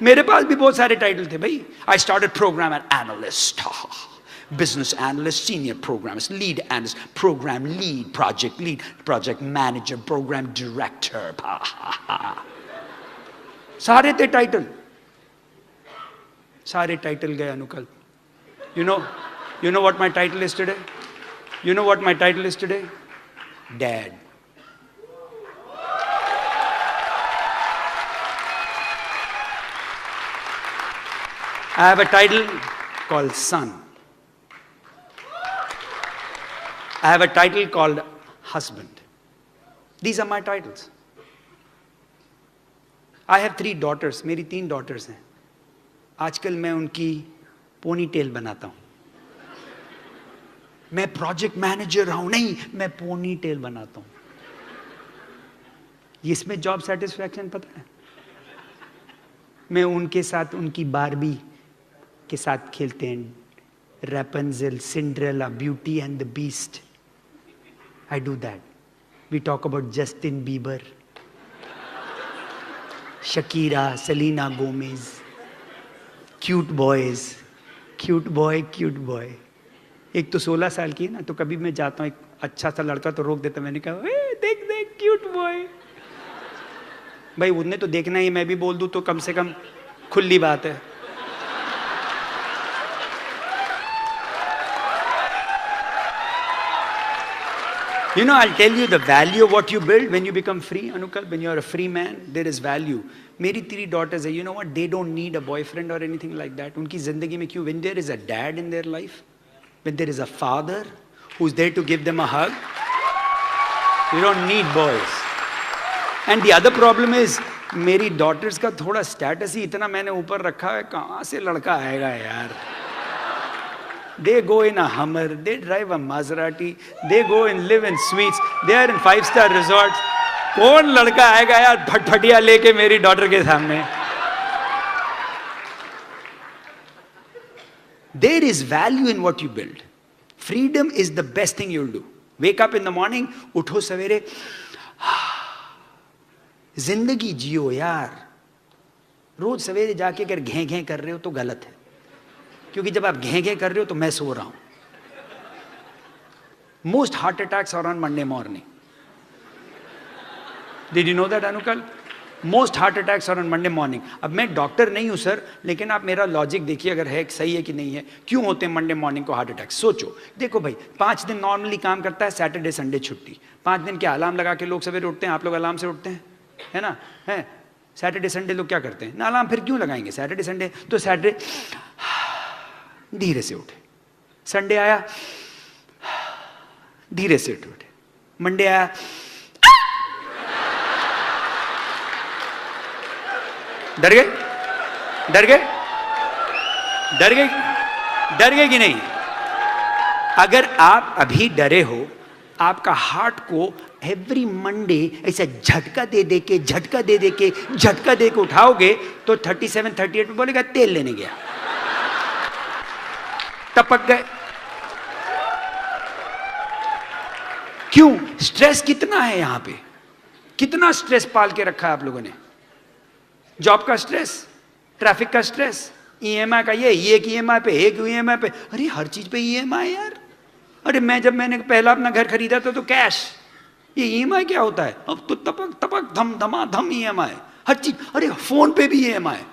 मेरे पास भी बहुत सारे टाइटल थे भाई। I started program analyst, business analyst, senior programmist, lead analyst, program lead, project manager, program director. सारे थे title, सारे title गए अनुकल्प। You know what my title is today? You know what my title is today? Dad. I have a title called son. I have a title called husband. These are my titles. I have 3 daughters. मेरी 3 daughters हैं। आजकल मैं उनकी pony tell बनाता हूं। मैं project manager रहा हूं, नहीं, मैं पोनी टेल बनाता हूं। इसमें जॉब सेटिस्फैक्शन पता है? मैं उनके साथ उनकी बारबी के साथ खेलते हैं। Rapunzel, Cinderella, beauty and the beast. I do that. We talk about Justin Bieber, Shakira, Selena Gomez, cute boys, cute boy. एक तो 16 साल की है ना, तो कभी मैं जाता हूँ, एक अच्छा सा लड़का तो रोक देता, मैंने कहा देख क्यूट बॉय। भाई उन्हें तो देखना ही, मैं भी बोल दूं तो कम से कम खुली बात है। You know, I'll tell you the value of what you build when you become free, Anukal. When you're a free man, there is value. मेरी 3 daughters है, you know what? They don't need a boyfriend or anything like that. उनकी जिंदगी में क्यों? When there is a dad in their life, when there is a father who's there to give them a hug, you don't need boys. And the other problem is, मेरी daughters का थोड़ा status ही इतना मैंने ऊपर रखा है, कहाँ से लड़का आएगा यार? They go in a Hummer, they drive a Maserati, they go and live in suites, they are in 5-star resorts. कौन लड़का आएगा यार फटफटिया लेके मेरी डॉटर के सामने? There is value in what you build. Freedom is the best thing you'll do. Wake up in the morning, उठो सवेरे, जिंदगी जियो यार। रोज सवेरे जाके अगर घें घें कर रहे हो तो गलत है, क्योंकि जब आप घें घें कर रहे हो तो मैं सो रहा हूं। Most heart attacks are on Monday morning. Did you know that Anukul? Most heart attacks are on Monday morning. अब मैं डॉक्टर नहीं हूं सर, लेकिन आप मेरा लॉजिक देखिए, अगर है सही है कि नहीं है। क्यों होते हैं मंडे मॉर्निंग को हार्ट अटैक? सोचो, देखो भाई, 5 दिन नॉर्मली काम करता है, सैटरडे संडे छुट्टी। 5 दिन के अलार्म लगा के लोग सवेरे उठते हैं। आप लोग अलार्म से उठते हैं, है ना? है सैटरडे संडे लोग क्या करते हैं ना, अलार्म फिर क्यों लगाएंगे सैटरडे संडे? तो सैटरडे धीरे से उठे, संडे आया धीरे से उठे, मंडे आया डर गए कि नहीं? अगर आप अभी डरे हो, आपका हार्ट को एवरी मंडे ऐसा झटका दे के उठाओगे तो 37 38 में बोलेगा तेल लेने गया, टपक गए। क्यों? स्ट्रेस कितना है यहां पे, कितना स्ट्रेस पाल के रखा है आप लोगों ने। जॉब का स्ट्रेस, ट्रैफिक का स्ट्रेस, ईएमआई का, ये एक ईएमआई पे, एक ईएमआई पे, अरे हर चीज पे ईएमआई यार। अरे मैंने पहला अपना घर खरीदा था तो कैश, ये ईएमआई क्या होता है? अब तो टपक टपक धम धमा धम ईएमआई, हर चीज। अरे फोन पे भी ईएमआई,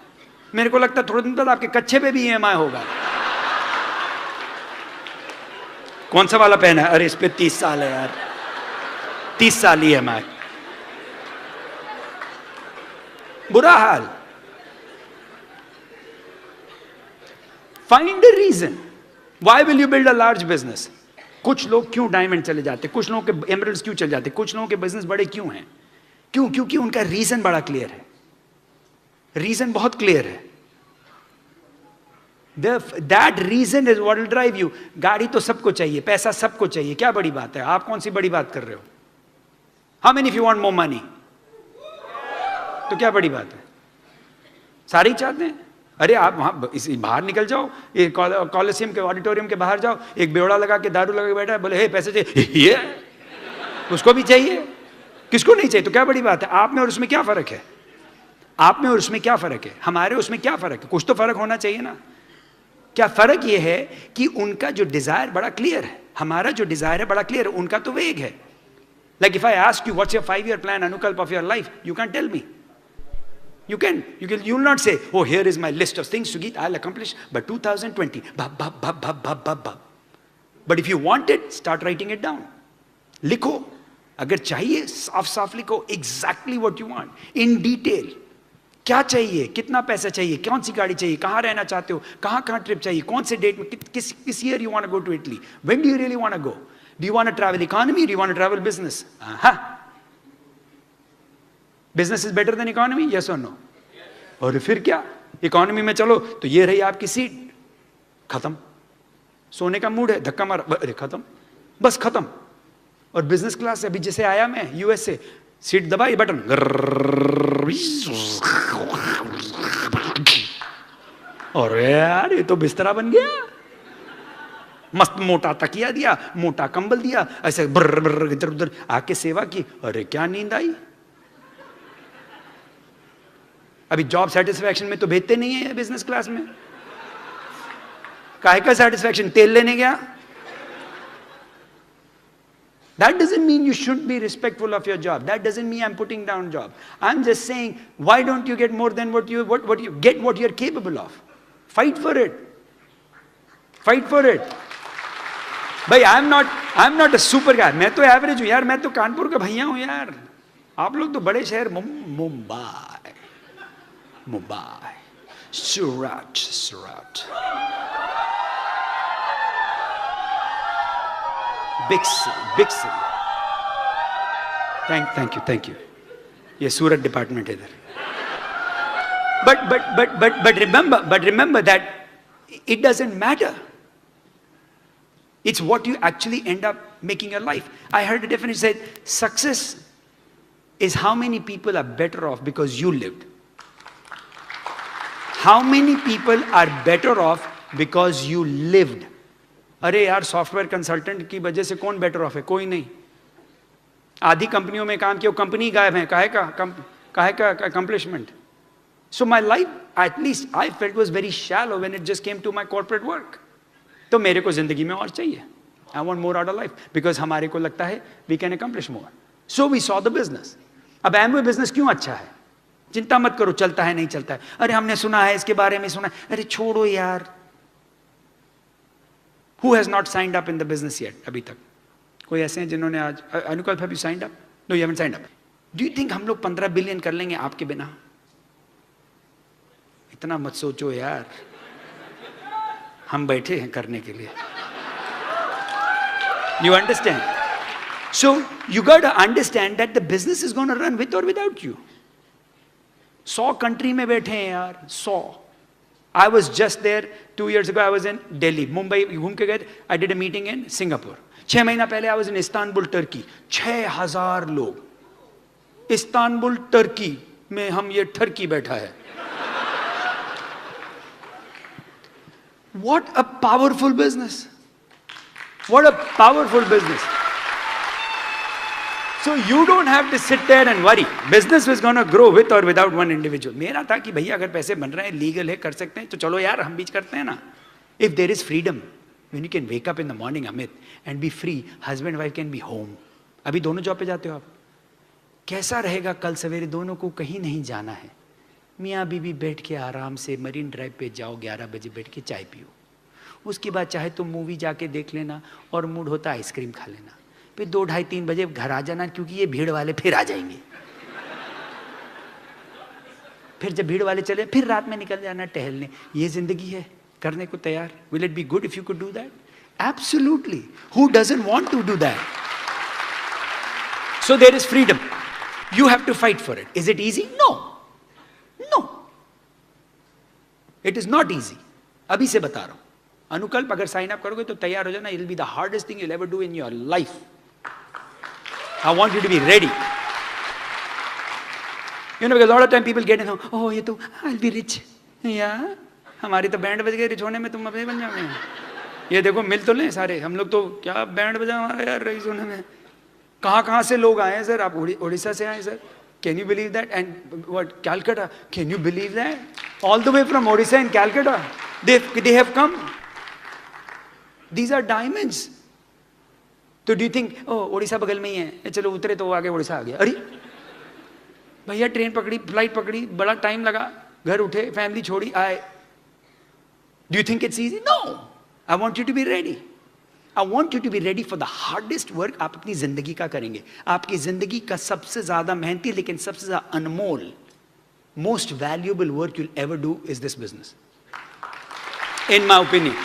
मेरे को लगता है थोड़े दिन बाद आपके कच्चे पे भी ईएमआई होगा। कौन सा वाला पहना है? अरे इस पे 30 साल है यार, 30 साल ईएमआई, बुरा हाल। Find the reason why will you build a large business. कुछ लोग क्यों डायमंड चले जाते, कुछ लोगों के एमरल्ड्स क्यों चले जाते, कुछ लोगों के बिजनेस बड़े क्यों हैं? क्यों? क्योंकि उनका रीजन बड़ा क्लियर है, रीजन बहुत क्लियर है। That reason is what will drive you. गाड़ी तो सबको चाहिए, पैसा सबको चाहिए, क्या बड़ी बात है? आप कौन सी बड़ी बात कर रहे हो? How many if you want more money, तो क्या बड़ी बात है? सारे ही चाहते हैं। अरे आप वहां बाहर निकल जाओ, कॉलेजियम के ऑडिटोरियम के बाहर जाओ, एक बेवड़ा लगा के दारू लगा के बैठा है, बोले हे पैसे चाहिए, ये उसको भी चाहिए, किसको नहीं चाहिए? तो क्या बड़ी बात है? आप में और उसमें क्या फर्क है? आप में और उसमें क्या फर्क है? हमारे उसमें क्या फर्क है? कुछ तो फर्क होना चाहिए ना। क्या फर्क ये है कि उनका जो डिजायर बड़ा क्लियर है, हमारा जो डिजायर है बड़ा क्लियर है, उनका तो वेग है। Like if I ask you what's your 5-year plan, Anukalp, of your life, you can't tell me. You will not say, oh, here is my list of things, Sugit, I'll accomplish by 2020. But if you want it, start writing it down. लिखो, अगर चाहिए साफ साफ लिखो, exactly what you want, in detail. क्या चाहिए, कितना पैसा चाहिए, कौन सी गाड़ी चाहिए, कहाँ रहना चाहते हो, कहाँ ट्रिप चाहिए, कौन से डेट में, किस year you want to go to Italy, when do you really want to go, do you want to travel economy, do you want to travel business? Business is better than economy, yes और no? और फिर क्या, economy में चलो तो ये रही आपकी सीट, खत्म, सोने का मूड है, धक्का मारा, अरे खत्म, बस खत्म। और बिजनेस क्लास अभी जैसे आया मैं यूएस से, सीट दबाई बटन, और यार ये तो बिस्तरा बन गया, मस्त मोटा तकिया दिया, मोटा कंबल दिया, ऐसे ब्र इधर उधर आके सेवा की, अरे क्या नींद आई। अभी जॉब सेटिस्फैक्शन में तो भेजते नहीं है बिजनेस क्लास में, काहे का सेटिस्फैक्शन, तेल लेने गया। That doesn't mean you shouldn't be respectful of your job. That doesn't mean I'm putting down job. I'm just saying, why don't you get more than what you get what you're capable of? Fight for it. Fight for it. भाई I'm not a super guy. मैं तो average हूँ यार, मैं तो कानपुर का भैया हूँ यार। आप लोग तो बड़े शहर, मुंबई, सूरत, big city. Thank you. ये सूरत डिपार्टमेंट है इधर। But remember that it doesn't matter. It's what you actually end up making your life. I heard a definition said, success is how many people are better off because you lived. How many people are better off because you lived? अरे यार software consultant की वजह से कौन better of है? कोई नहीं। आधी कंपनियों में काम किया, कंपनी गायब है, काहे का accomplishment. So my life at least I felt was very shallow when it just came to my corporate work. तो मेरे को जिंदगी में और चाहिए, I want more out of life, because हमारे को लगता है we can accomplish more. So we saw the business. अब एमवे बिजनेस क्यों अच्छा है? चिंता मत करो, चलता है नहीं चलता है, अरे हमने सुना है इसके बारे में, सुना है, अरे छोड़ो यार। Who has not signed up in the business yet? अभी तक कोई ऐसे हैं जिन्होंने आज, अनुकल्प, have you signed up? No, you haven't signed up. Do you think हम लोग 15 बिलियन कर लेंगे आपके बिना? इतना मत सोचो यार, हम बैठे हैं करने के लिए। You understand? So you got to understand that the business is going to run with or without you. 100 country में बैठे हैं यार, 100। I was just there 2 years ago. I was in Delhi, Mumbai घूम के गए। I did a meeting in Singapore. 6 महीना पहले I was in Istanbul, Turkey. 6000 लोग, इस्तांबुल टर्की में हम ये ठरकी बैठा है। What a powerful business. What a powerful business. So you don't have to sit there and worry. Business is going to grow with or without one individual. मेरा था कि भैया अगर पैसे बन रहे हैं, लीगल है, कर सकते हैं, तो चलो यार हम बीच करते हैं ना। If there is freedom, when you can wake up in the morning, Amit, and be free, husband wife can be home. अभी दोनों जॉब पे जाते हो आप, कैसा रहेगा कल सवेरे दोनों को कहीं नहीं जाना है, मियाँ बीवी बैठ के आराम से मरीन ड्राइव पे जाओ, 11 बजे बैठ के चाय पियो, उसके बाद चाहे तुम मूवी जाके देख लेना और मूड होता आइसक्रीम खा लेना, फिर 2, 2:30, 3 बजे घर आ जाना, क्योंकि ये भीड़ वाले फिर आ जाएंगे। फिर जब भीड़ वाले चले फिर रात में निकल जाना टहलने। ये जिंदगी है, करने को तैयार? Will it be good if you could do that? Absolutely. Who doesn't want to do that? So there is freedom, you have to fight for it. Is it easy? No, no, it is not easy. अभी से बता रहा हूं, अनुकल्प अगर sign up करोगे तो तैयार हो जाना। It will be the hardest thing you will ever do in your life. I want you to be ready. You know, because a lot of time people get in, oh, ये तो I'll be rich. Yeah, हमारी तो band बज गए rich होने में, तुम अपने बन जाओगे। ये देखो मिल तो लें सारे, हम लोग तो क्या बैंड बजा हमारा यार रईस होने में। कहाँ से लोग आए हैं सर? आप उड़ीसा से आए sir? Can you believe that? And what, Calcutta? Can you believe that? All the way from Odisha and Calcutta, they have come. These are diamonds. तो do you think, oh, Orissa बगल में ही है, चलो उतरे तो आगे उड़ीसा आ गया। अरे भैया ट्रेन पकड़ी, फ्लाइट पकड़ी, बड़ा टाइम लगा, घर उठे, फैमिली छोड़ी, आए। Do you think it's easy? No. I want you to be ready. I want you to be ready for the hardest work आप अपनी जिंदगी का करेंगे। आपकी जिंदगी का सबसे ज्यादा मेहनती लेकिन सबसे ज्यादा अनमोल, most valuable work you'll ever do is this business, in my opinion.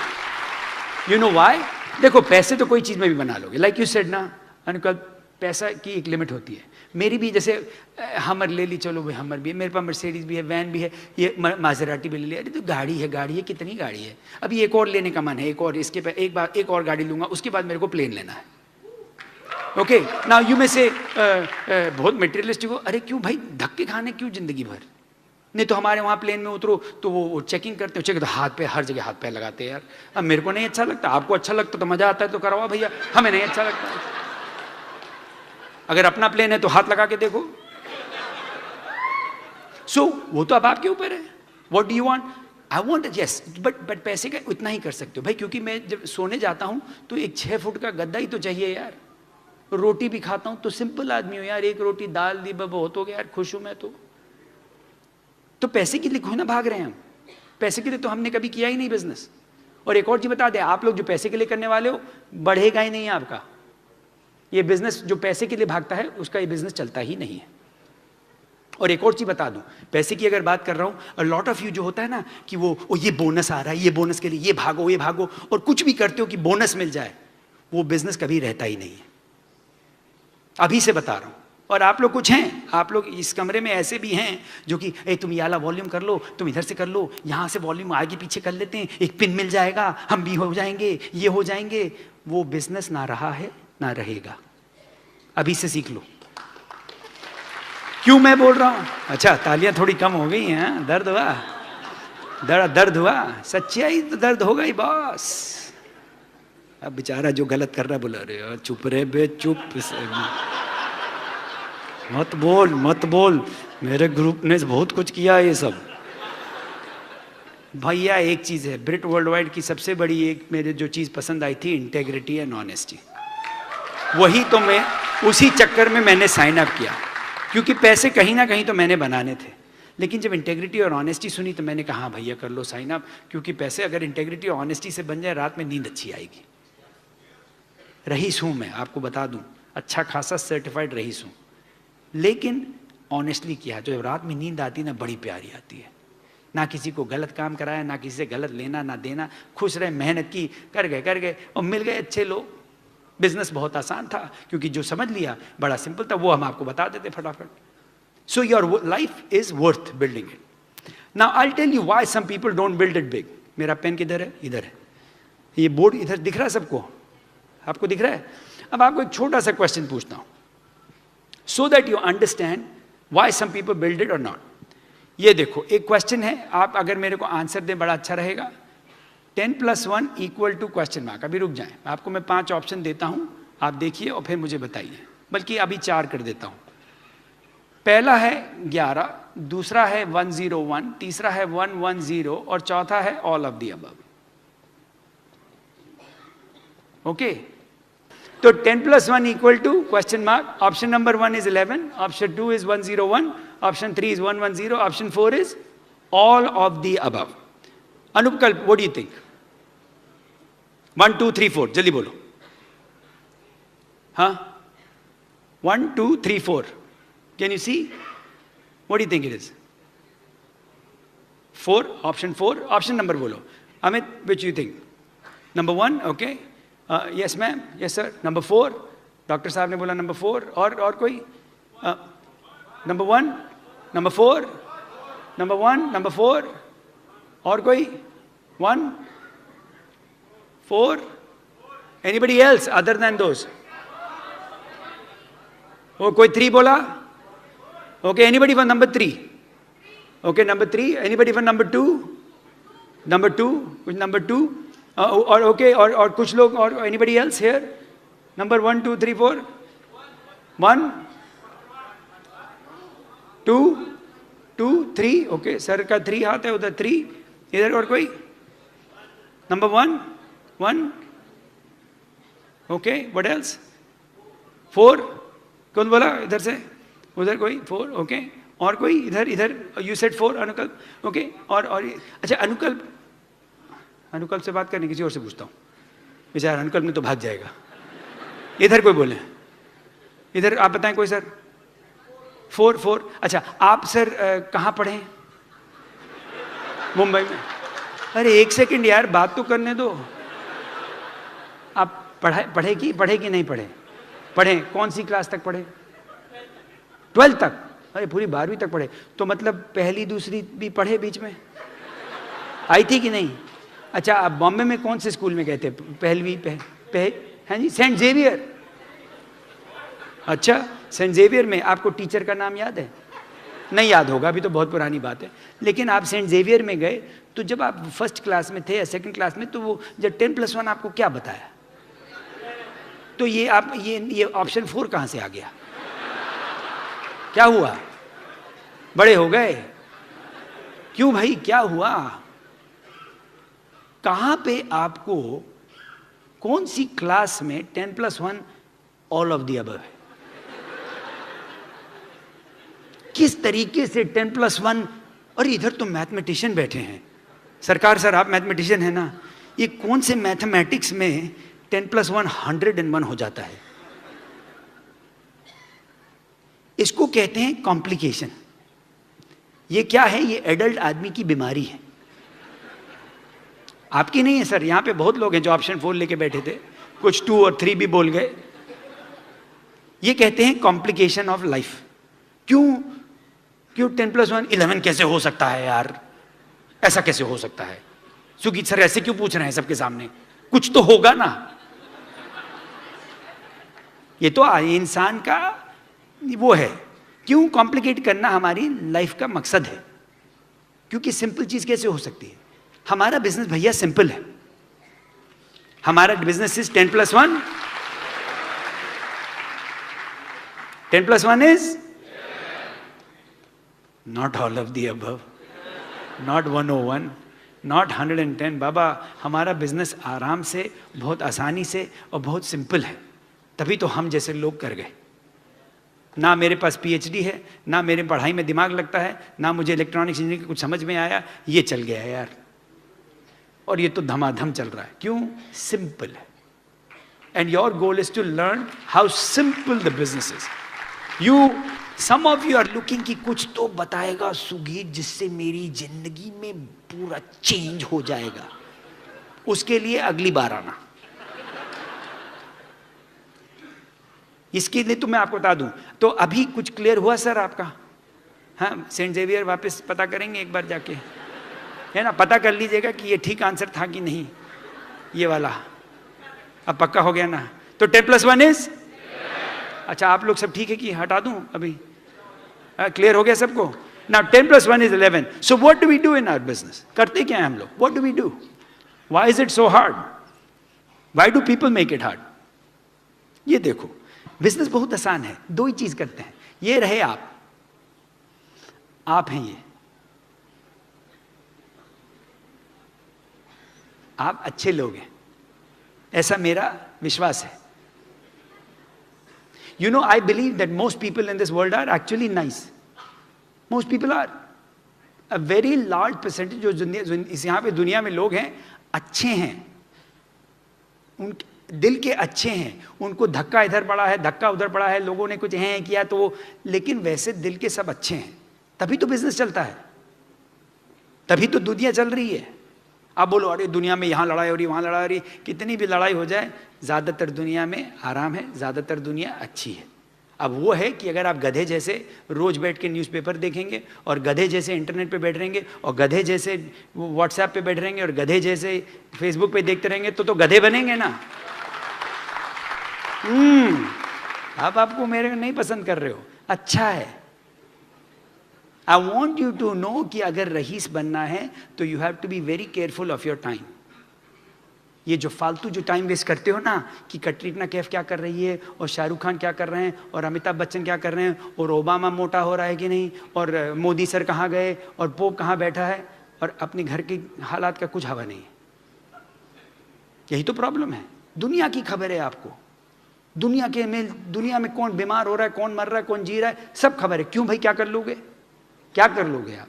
You know why? देखो पैसे तो कोई चीज में भी बना लोगे, लाइक यू सेड ना अनुकल्प, पैसा की एक लिमिट होती है। मेरी भी जैसे हमर ले ली, चलो भाई हमर भी है, मेरे पास मर्सिडीज भी है, वैन भी है, ये मासेराटी भी ले ली। अरे तो गाड़ी है, कितनी गाड़ी है, अभी एक और लेने का मन है, एक और, इसके एक और गाड़ी लूंगा, उसके बाद मेरे को प्लेन लेना है। ओके, नाउ यू में से बहुत मटेरियलिस्टिक हो, अरे क्यों भाई धक्के खाने, क्यों जिंदगी भर? नहीं तो हमारे वहाँ प्लेन में उतरो तो वो चेकिंग करते हो, चेक तो हाथ पे, हर जगह हाथ पैर लगाते हैं यार। अब मेरे को नहीं अच्छा लगता, आपको अच्छा लगता तो मजा आता है तो करवाओ भैया, हमें नहीं अच्छा लगता। अगर अपना प्लेन है तो हाथ लगा के देखो। सो वो तो अब आपके ऊपर है, what do you want? I want, yes, but पैसे का उतना ही कर सकते हो भाई, क्योंकि मैं जब सोने जाता हूं तो एक 6 फुट का गद्दा ही तो चाहिए यार। रोटी भी खाता हूं तो सिंपल आदमी हूं यार, एक रोटी दाल दी बहुत हो गया यार, खुश हूं मैं तो पैसे के लिए क्यों ना भाग रहे हैं हम? पैसे के लिए तो हमने कभी किया ही नहीं बिजनेस। और एक और चीज बता दे, आप लोग जो पैसे के लिए करने वाले हो, बढ़ेगा ही नहीं आपका ये बिजनेस। जो पैसे के लिए भागता है उसका ये बिजनेस चलता ही नहीं है। और एक और चीज बता दूं, पैसे की अगर बात कर रहा हूं, लॉट ऑफ यू जो होता है ना कि वो ये बोनस आ रहा है, ये बोनस के लिए ये भागो और कुछ भी करते हो कि बोनस मिल जाए, वो बिजनेस कभी रहता ही नहीं है। अभी से बता रहा हूं। और आप लोग कुछ हैं, आप लोग इस कमरे में ऐसे भी हैं जो कि तुम ये वाला वॉल्यूम कर लो, तुम इधर से कर लो, यहां से वॉल्यूम आगे पीछे कर लेते हैं, एक पिन मिल जाएगा, हम भी हो जाएंगे, ये हो जाएंगे। वो बिजनेस ना रहा है ना रहेगा। अभी से सीख लो। क्यों मैं बोल रहा हूं? अच्छा, तालियां थोड़ी कम हो गई हैं, दर्द हुआ, दर्द हुआ, सच्चाई तो दर्द होगा ही बॉस। अब बेचारा जो गलत कर रहा बोला, अरे चुप रे बे चुप, मत बोल, मेरे ग्रुप ने बहुत कुछ किया ये सब। भैया एक चीज है, ब्रिट वर्ल्ड वाइड की सबसे बड़ी एक मेरे जो चीज पसंद आई थी, इंटेग्रिटी एंड ऑनेस्टी। वही तो मैं उसी चक्कर में मैंने साइन अप किया, क्योंकि पैसे कहीं ना कहीं तो मैंने बनाने थे। लेकिन जब इंटेग्रिटी और ऑनेस्टी सुनी तो मैंने कहा हाँ भैया कर लो साइन अप, क्योंकि पैसे अगर इंटेग्रिटी और ऑनेस्टी से बन जाए, रात में नींद अच्छी आएगी। रईस हूं मैं, आपको बता दूं, अच्छा खासा सर्टिफाइड रईस हूं, लेकिन ऑनेस्टली किया। जो रात में नींद आती है ना, बड़ी प्यारी आती है। ना किसी को गलत काम कराया, ना किसी से गलत लेना ना देना, खुश रहे, मेहनत की, कर गए और मिल गए अच्छे लोग। बिजनेस बहुत आसान था, क्योंकि जो समझ लिया बड़ा सिंपल था, वो हम आपको बता देते फटाफट। So your life is worth building it. Now I will tell you why some people don't build it big. मेरा पेन किधर है? इधर है। ये बोर्ड इधर दिख रहा है सबको? आपको दिख रहा है? अब आपको एक छोटा सा क्वेश्चन पूछता हूं, so that you understand why some people build it और नॉट. ये देखो, एक क्वेश्चन है, आप अगर मेरे को आंसर दें बड़ा अच्छा रहेगा. 10 + 1 = क्वेश्चन मार्क. अभी रुक जाएं, आपको मैं 5 ऑप्शन देता हूं, आप देखिए और फिर मुझे बताइए. बल्कि अभी 4 कर देता हूं. पहला है 11, दूसरा है 101, तीसरा है 110 और चौथा है all of the above. Okay, तो 10 + 1 = question mark. Option number 1 is 11, option 2 is 101, option 3 is 110, option 4 is all of the above. अनुपकल्प, what do you think? 1 2 3 4, जल्दी बोलो. हाँ, 1 2 3 4. Can you see? What do you think it is? 4, option 4. Option number बोलो. Amit, which you think? Number 1, okay. Yes ma'am, yes sir. Number 4, doctor साहब ने बोला number 4. और कोई? Number 1, number 4, number 1, number 4. और कोई? 1, 4. Anybody else other than those? और कोई 3 बोला? Okay, anybody for number 3? Okay, number 3. Anybody for number 2? Number 2, which number 2? और okay, और कुछ लोग, और anybody else here? Number 1 2 3 4. 1 2 2 3. Okay, sir का 3 हाथ है, उधर 3, इधर और कोई? Number 1 1. Okay, what else? 4. कौन बोला इधर से? उधर कोई? 4. ओके, और कोई? इधर यू सेड 4. अनुकल्प. ओके, और अच्छा, अनुकल्प से बात करने, किसी और से पूछता हूँ. बेचारा अनुकल्प में तो भाग जाएगा. इधर कोई बोले? इधर आप बताएं कोई सर? 4. अच्छा, आप सर कहाँ पढ़े? मुंबई में. अरे 1 सेकंड यार, बात तो करने दो. आप पढ़े कि नहीं पढ़े? पढ़े. कौन सी क्लास तक पढ़े? 12 तक. अरे पूरी 12वीं तक पढ़े. तो मतलब पहली दूसरी भी पढ़े, बीच में आई थी कि नहीं? अच्छा, आप बॉम्बे में कौन से स्कूल में गए थे? पहलवी हैं जी? Saint Xavier. अच्छा, सेंट जेवियर में आपको टीचर का नाम याद है? नहीं याद होगा, अभी तो बहुत पुरानी बात है. लेकिन आप सेंट जेवियर में गए, तो जब आप फर्स्ट क्लास में थे या सेकंड क्लास में, तो वो जब 10 + 1 आपको क्या बताया? तो ये आप ये ऑप्शन 4 कहाँ से आ गया? क्या हुआ? बड़े हो गए? क्यों भाई, क्या हुआ? कहां पे आपको, कौन सी क्लास में 10 + 1 ऑल ऑफ द अबव है? किस तरीके से 10 + 1? और इधर तो मैथमेटिशियन बैठे हैं. सरकार सर, आप मैथमेटिशियन है ना, ये कौन से मैथमेटिक्स में 10 + 1 101 हो जाता है? इसको कहते हैं कॉम्प्लिकेशन. ये क्या है? ये एडल्ट आदमी की बीमारी है. आपकी नहीं है सर. यहां पे बहुत लोग हैं जो ऑप्शन 4 लेके बैठे थे, कुछ 2 और 3 भी बोल गए. ये कहते हैं कॉम्प्लिकेशन ऑफ लाइफ. क्यों 10 + 1 11 कैसे हो सकता है यार? ऐसा कैसे हो सकता है? सुगीत सर ऐसे क्यों पूछ रहे हैं सबके सामने? कुछ तो होगा ना. ये तो इंसान का वो है. क्यों कॉम्प्लिकेट करना हमारी लाइफ का मकसद है. क्योंकि सिंपल चीज कैसे हो सकती है? हमारा बिजनेस भैया सिंपल है. हमारा business is 10 + 1. 10 + 1 is not all of the above, not 101, not 110. बाबा, हमारा बिजनेस आराम से, बहुत आसानी से और बहुत सिंपल है. तभी तो हम जैसे लोग कर गए. ना मेरे पास PhD है, ना मेरे पढ़ाई में दिमाग लगता है, ना मुझे इलेक्ट्रॉनिक्स इंजीनियरिंग कुछ समझ में आया. ये चल गया है यार, और ये तो धमाधम चल रहा है. क्यों? सिंपल है. And your goal is to learn how simple the business is. Some of you are looking कि कुछ तो बताएगा सुगीत जिससे मेरी जिंदगी में पूरा चेंज हो जाएगा. उसके लिए अगली बार आना. इसके लिए तो मैं आपको बता दूं. तो अभी कुछ क्लियर हुआ सर आपका? हाँ, सेंट जेवियर वापस पता करेंगे एक बार जाके, है ना? पता कर लीजिएगा कि ये ठीक आंसर था कि नहीं, ये वाला. अब पक्का हो गया ना? तो 10 + 1 इज, अच्छा आप लोग सब ठीक है कि हटा दूं अभी? क्लियर हो गया सबको? Now 10 + 1 is 11. So what do we do in our business? करते क्या है हम लोग? What do we do? Why is it so hard? Why do people make it hard? ये देखो, बिजनेस बहुत आसान है, दो ही चीज करते हैं. ये रहे आप हैं ये, आप अच्छे लोग हैं, ऐसा मेरा विश्वास है. You know, I believe that most people in this world are actually nice. Most people are. A very large percentage जो इस यहाँ पे दुनिया में लोग हैं, अच्छे हैं, उन दिल के अच्छे हैं. उनको धक्का इधर पड़ा है, धक्का उधर पड़ा है, लोगों ने कुछ हैं किया तो वो, लेकिन वैसे दिल के सब अच्छे हैं. तभी तो बिजनेस चलता है, तभी तो दुनिया चल रही है. आप बोलो अरे दुनिया में यहाँ लड़ाई हो रही, वहाँ लड़ाई हो रही, कितनी भी लड़ाई हो जाए, ज़्यादातर दुनिया में आराम है, ज़्यादातर दुनिया अच्छी है. अब वो है कि अगर आप गधे जैसे रोज बैठ के न्यूज़पेपर देखेंगे और गधे जैसे इंटरनेट पे बैठ रहेंगे और गधे जैसे व्हाट्सएप पे बैठ रहेंगे और गधे जैसे फेसबुक पे देखते रहेंगे तो गधे बनेंगे ना. आप आपको मेरे को नहीं पसंद कर रहे हो, अच्छा है. I want you to know कि अगर रईस बनना है तो you have to be very careful of your time. ये जो फालतू जो टाइम वेस्ट करते हो ना कि कटरीना कैफ क्या कर रही है और शाहरुख खान क्या कर रहे हैं और अमिताभ बच्चन क्या कर रहे हैं और ओबामा मोटा हो रहा है कि नहीं और मोदी सर कहाँ गए और पोप कहाँ बैठा है और अपने घर के हालात का कुछ हवा नहीं है. यही तो प्रॉब्लम है. दुनिया की खबर है आपको, दुनिया में कौन बीमार हो रहा है, कौन मर रहा है, कौन जी रहा है, सब खबर है. क्यों भाई? क्या कर लोगे? क्या कर लोगे आप?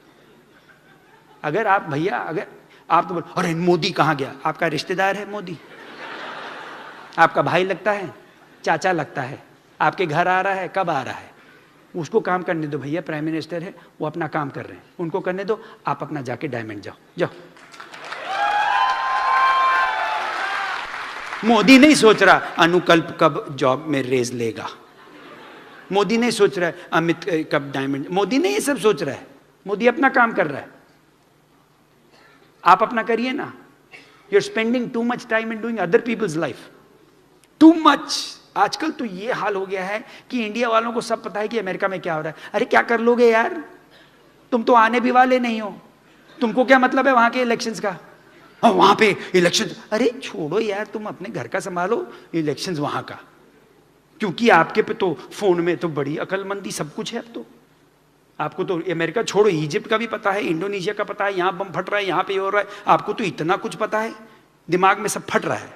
अगर आप भैया, अगर आप तो बोल अरे मोदी कहाँ गया, आपका रिश्तेदार है मोदी, आपका भाई लगता है, चाचा लगता है, आपके घर आ रहा है, कब आ रहा है? उसको काम करने दो भैया, प्राइम मिनिस्टर है, वो अपना काम कर रहे हैं, उनको करने दो. आप अपना जाके डायमंड जाओ. मोदी नहीं सोच रहा अनुकल्प कब जॉब में रेज लेगा, मोदी नहीं सोच रहा है अमित कब डायमंड, मोदी नहीं ये सब सोच रहा है. मोदी अपना काम कर रहा है, आप अपना करिए ना. You are spending too much time in doing other people's life, too much. आजकल तो ये हाल हो गया है कि इंडिया वालों को सब पता है कि अमेरिका में क्या हो रहा है. अरे क्या कर लोगे यार, तुम तो आने भी वाले नहीं हो, तुमको क्या मतलब है वहां के इलेक्शंस का? वहां पे इलेक्शन, अरे छोड़ो यार, तुम अपने घर का संभालो, इलेक्शंस वहां का. क्योंकि आपके पे तो फोन में तो बड़ी अकलमंदी सब कुछ है. अब तो आपको तो अमेरिका छोड़ो, इजिप्ट का भी पता है, इंडोनेशिया का पता है, यहां बम फट रहा है, यहां पे हो रहा है, आपको तो इतना कुछ पता है, दिमाग में सब फट रहा है.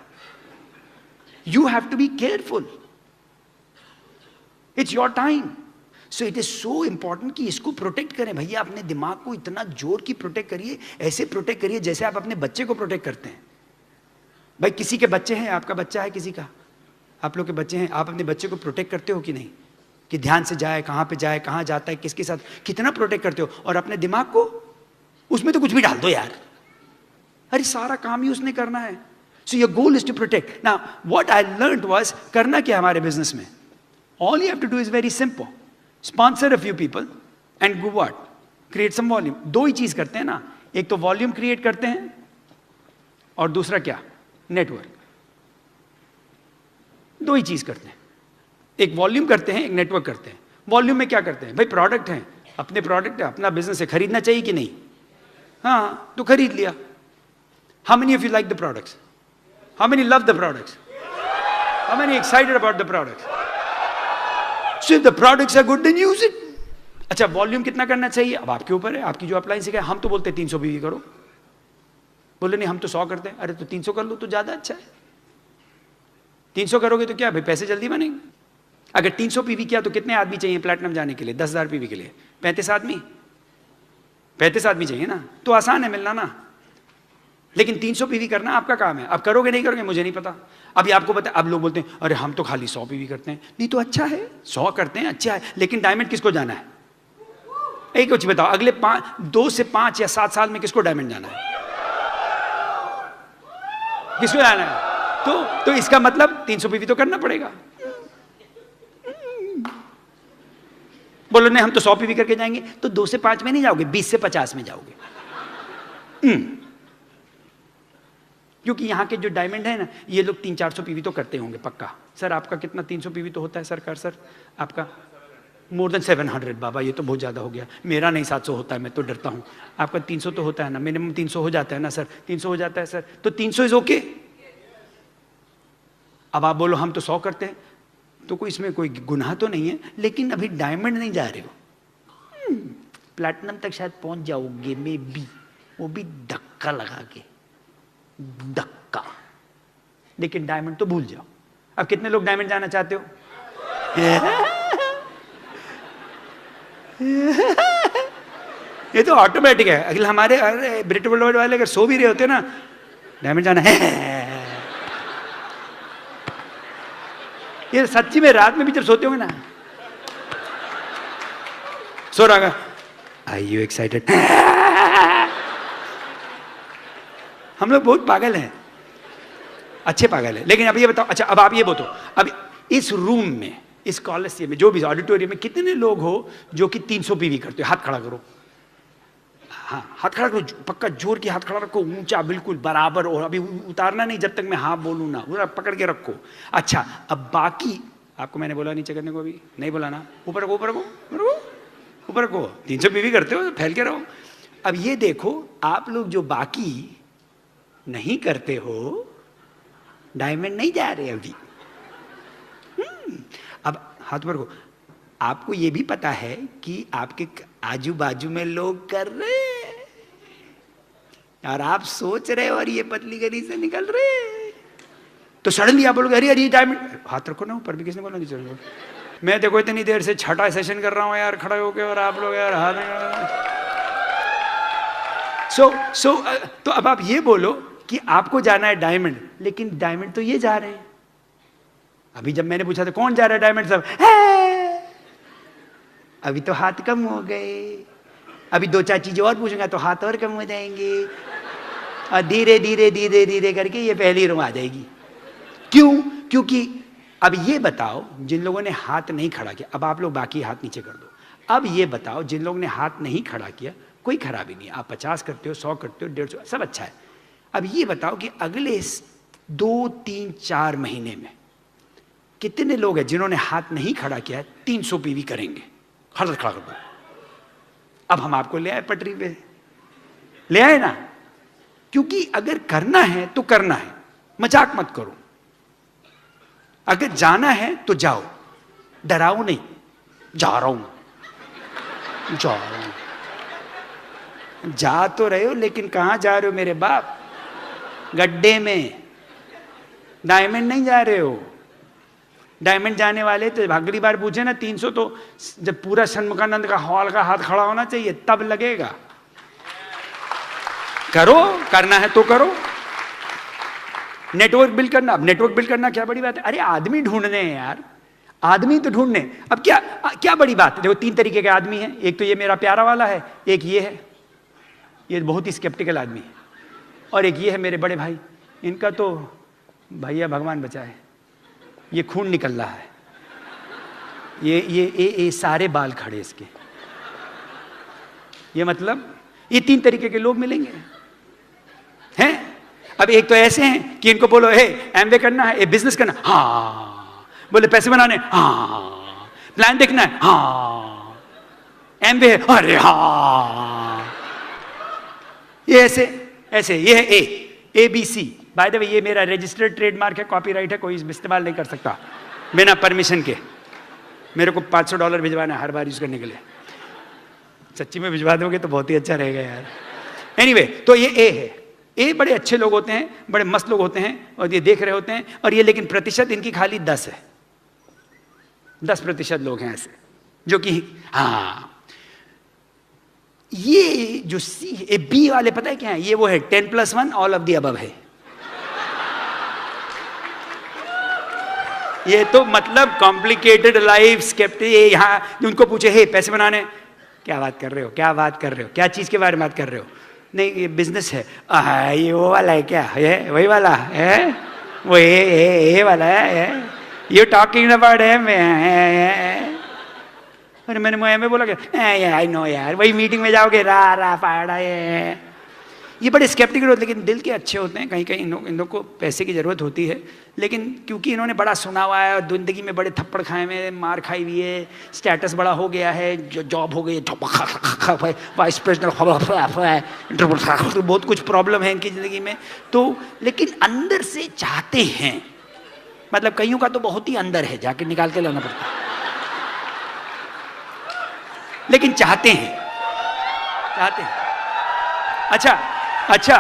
You have to be careful, it's your time. So it is so important कि इसको प्रोटेक्ट करें भैया. अपने दिमाग को इतना जोर की प्रोटेक्ट करिए, ऐसे प्रोटेक्ट करिए जैसे आप अपने बच्चे को प्रोटेक्ट करते हैं. भाई किसी के बच्चे हैं, आपका बच्चा है किसी का, आप लोग के बच्चे हैं, आप अपने बच्चे को प्रोटेक्ट करते हो कि नहीं? कि ध्यान से जाए, कहाँ पे जाए, कहाँ जाता है, किसके साथ, कितना प्रोटेक्ट करते हो? और अपने दिमाग को उसमें तो कुछ भी डाल दो यार, अरे सारा काम ही उसने करना है. So your goal is to protect. Now what I learned was, करना क्या हमारे बिजनेस में, all you have to do is very simple. Sponsor a few people and go what, create some volume. दो ही चीज करते हैं ना, एक तो वॉल्यूम क्रिएट करते हैं और दूसरा क्या, नेटवर्क. दो ही चीज करते हैं, एक वॉल्यूम करते हैं, एक नेटवर्क करते हैं. वॉल्यूम में क्या करते हैं भाई, प्रोडक्ट है, अपने प्रोडक्ट है, अपना बिजनेस है, खरीदना चाहिए कि नहीं? हाँ तो खरीद लिया. How many of you like the products? How many love the products? How many excited about the products? So if the products are good then use it. अच्छा वॉल्यूम कितना करना चाहिए अब आपके ऊपर है, आपकी जो अप्लायंस है. हम तो बोलते हैं 300 पीवी करो, बोले नहीं हम तो 100 करते हैं. अरे तो 300 कर लो तो ज्यादा अच्छा है. 300 करोगे तो क्या भाई, पैसे जल्दी बनेंगे. अगर 300 पीवी किया तो कितने आदमी चाहिए प्लैटिनम जाने के लिए? 10,000 पीवी के लिए 35 आदमी, 35 आदमी चाहिए ना, तो आसान है मिलना ना. लेकिन 300 पीवी करना आपका काम है. अब करोगे नहीं करोगे मुझे नहीं पता. अभी आपको पता, अब लोग बोलते हैं अरे हम तो खाली 100 पीवी करते हैं. नहीं तो अच्छा है, 100 करते हैं अच्छा है, लेकिन डायमंड किसको जाना है? एक कुछ बताओ, अगले 2 से 5 या 7 साल में किसको डायमंड जाना है? किसको जाना है? तो इसका मतलब 300 पीवी तो करना पड़ेगा. बोलो नहीं हम तो 100 पीवी करके जाएंगे, तो 2 से 5 में नहीं जाओगे, 20 से 50 में जाओगे. क्योंकि यहाँ के जो डायमंड है ना, ये लोग 300-400 पीवी तो करते होंगे पक्का। सर आपका कितना 300 पीवी तो होता है सरकार? सर आपका मोर देन 700। बाबा ये तो बहुत ज़्यादा हो गया, मेरा नहीं 700 होता है, मैं तो डरता हूँ। आपका 300 तो होता है ना, मिनिमम 300 हो जाता है ना सर? 300 हो जाता है सर, तो 300 इज ओके। अब आप बोलो हम तो 100 करते हैं, तो कोई इसमें कोई गुनाह तो नहीं है, लेकिन अभी डायमंड नहीं जा रहे हो, प्लैटिनम तक शायद पहुंच जाओगे मे बी, वो भी धक्का लगा के, धक्का। लेकिन डायमंड तो भूल जाओ। अब कितने लोग डायमंड जाना चाहते हो? ये तो ऑटोमेटिक है। अगले हमारे ब्रिट वर्ल्ड वाले अगर सो भी रहे होते ना, डायमंड जाना है, ये सच्ची में रात में भी जब सोते होंगे ना, सो रहा, आर यू एक्साइटेड? हम लोग बहुत पागल हैं, अच्छे पागल हैं। लेकिन अब ये बताओ, अच्छा अब आप ये बताओ, अब इस रूम में, इस कॉलेजियम में, जो भी ऑडिटोरियम में कितने लोग हो जो कि 300 पीवी करते हो? हाथ खड़ा करो। हाँ हाथ खड़ा करो, पक्का जोर की हाथ खड़ा रखो, ऊंचा बिल्कुल बराबर, और अभी उतारना नहीं जब तक मैं हाँ बोलूँ ना, पूरा पकड़ के रखो। अच्छा अब बाकी, आपको मैंने बोला नीचे करने को, अभी नहीं बोला ना, ऊपर रखो, ऊपर रखो, ऊपर रखो, ऊपर रखो। 300 पीवी करते हो, फैल के रहो। अब ये देखो, आप लोग जो बाकी नहीं करते हो, डायमंड नहीं जा रहे अभी। अब हाथ पर को, आपको ये भी पता है कि आपके आजू बाजू में लोग कर रहे हैं, और आप सोच रहे हो और ये पतली गली से निकल रहे हैं, तो सडनली आप बोलोगे अरे अरे डायमंड। हाथ रखो ना ऊपर भी, किसने बोला नीचे? मैं देखो इतनी देर से 6ठा सेशन कर रहा हूं यार खड़े होके, और आप लोग यार हाथ तो अब आप ये बोलो कि आपको जाना है डायमंड, लेकिन डायमंड तो ये जा रहे हैं। अभी जब मैंने पूछा था कौन जा रहा है डायमंड, सब अभी तो हाथ कम हो गए, अभी 2-4 चीजें और पूछूंगा तो हाथ और कम हो जाएंगे, और धीरे धीरे धीरे धीरे करके ये पहली रो आ जाएगी। क्यों? क्योंकि अब ये बताओ, जिन लोगों ने हाथ नहीं खड़ा किया, अब आप लोग बाकी हाथ नीचे कर दो। अब ये बताओ, जिन लोगों ने हाथ नहीं खड़ा किया, कोई खराबी नहीं, आप 50 करते हो, 100 करते हो, 150, सब अच्छा है। अब ये बताओ कि अगले 2-3-4 महीने में कितने लोग हैं जिन्होंने हाथ नहीं खड़ा किया है, 300 पीवी करेंगे? हाथ खड़ा कर दो। अब हम आपको ले आए पटरी पे, ले आए ना, क्योंकि अगर करना है तो करना है, मजाक मत करो। अगर जाना है तो जाओ, डराओ नहीं, जा रहा हूं, जा रहा हूं। जा तो रहे हो, लेकिन कहां जा रहे हो मेरे बाप? गड्ढे में। डायमंड नहीं जा रहे हो। डायमंड जाने वाले तो अगली बार पूछे ना 300, तो जब पूरा षणमुखानंद का हॉल का हाथ खड़ा होना चाहिए, तब लगेगा। करो, करना है तो करो। नेटवर्क बिल्ड करना, अब नेटवर्क बिल्ड करना क्या बड़ी बात है? अरे आदमी ढूंढने हैं यार, आदमी तो ढूंढने। अब क्या बड़ी बात है? देखो 3 तरीके के आदमी हैं, एक तो ये मेरा प्यारा वाला है, एक ये है, ये बहुत ही स्केप्टिकल आदमी है, और एक ये है मेरे बड़े भाई, इनका तो भैया भगवान बचाए, ये खून निकल रहा है, ये सारे बाल खड़े इसके, ये मतलब ये 3 तरीके के लोग मिलेंगे हैं। अब एक तो ऐसे हैं कि इनको बोलो हे एमवे करना है, बिजनेस करना, हाँ, बोले पैसे बनाने, हाँ, प्लान देखना है, हाँ, एमवे है, अरे हाँ, ये ऐसे ये है ABC। बाय द वे ये मेरा रजिस्टर्ड ट्रेडमार्क है, कॉपीराइट है, कोई इस्तेमाल नहीं कर सकता बिना परमिशन के। मेरे को $500 भिजवाना है हर बार यूज करने के लिए। सच्ची में भिजवा दोगे तो बहुत ही अच्छा रहेगा यार। एनीवे, तो ये ए है। ए बड़े अच्छे लोग होते हैं, बड़े मस्त लोग होते हैं, और ये देख रहे होते हैं, और ये लेकिन प्रतिशत इनकी खाली 10 है। 10% लोग हैं ऐसे जो कि हाँ। ये जो सी बी वाले पता है क्या है? ये वो है 10+1 ऑल ऑफ द अबव है। ये तो मतलब कॉम्प्लिकेटेड लाइफ स्केप्टिक। यहाँ उनको पूछे हे पैसे बनाने, क्या बात कर रहे हो, क्या बात कर रहे हो, क्या चीज के बारे में बात कर रहे हो? नहीं ये बिजनेस है। ये वो वाला है क्या? ये वही वाला है, वो ये वाला है, यू टॉकिंग अबाउट है। मैंने बोला क्या? आई नो यार, वही मीटिंग में जाओगे रा पाड़ा ये। ये बड़े स्केप्टिकल होते हैं, लेकिन दिल के अच्छे होते हैं। कहीं कहीं इन लोगों को पैसे की ज़रूरत होती है, लेकिन क्योंकि इन्होंने बड़ा सुना हुआ है, ज़िंदगी में बड़े थप्पड़ खाए हुए हैं, मार खाई हुई है, स्टेटस बड़ा हो गया है, जॉब हो गई है, वाइस प्रेसिडेंट, बहुत कुछ प्रॉब्लम है इनकी ज़िंदगी में, तो लेकिन अंदर से चाहते हैं, मतलब कईयों का तो बहुत ही अंदर है, जाके निकाल के लाना पड़ता है, लेकिन चाहते हैं। अच्छा,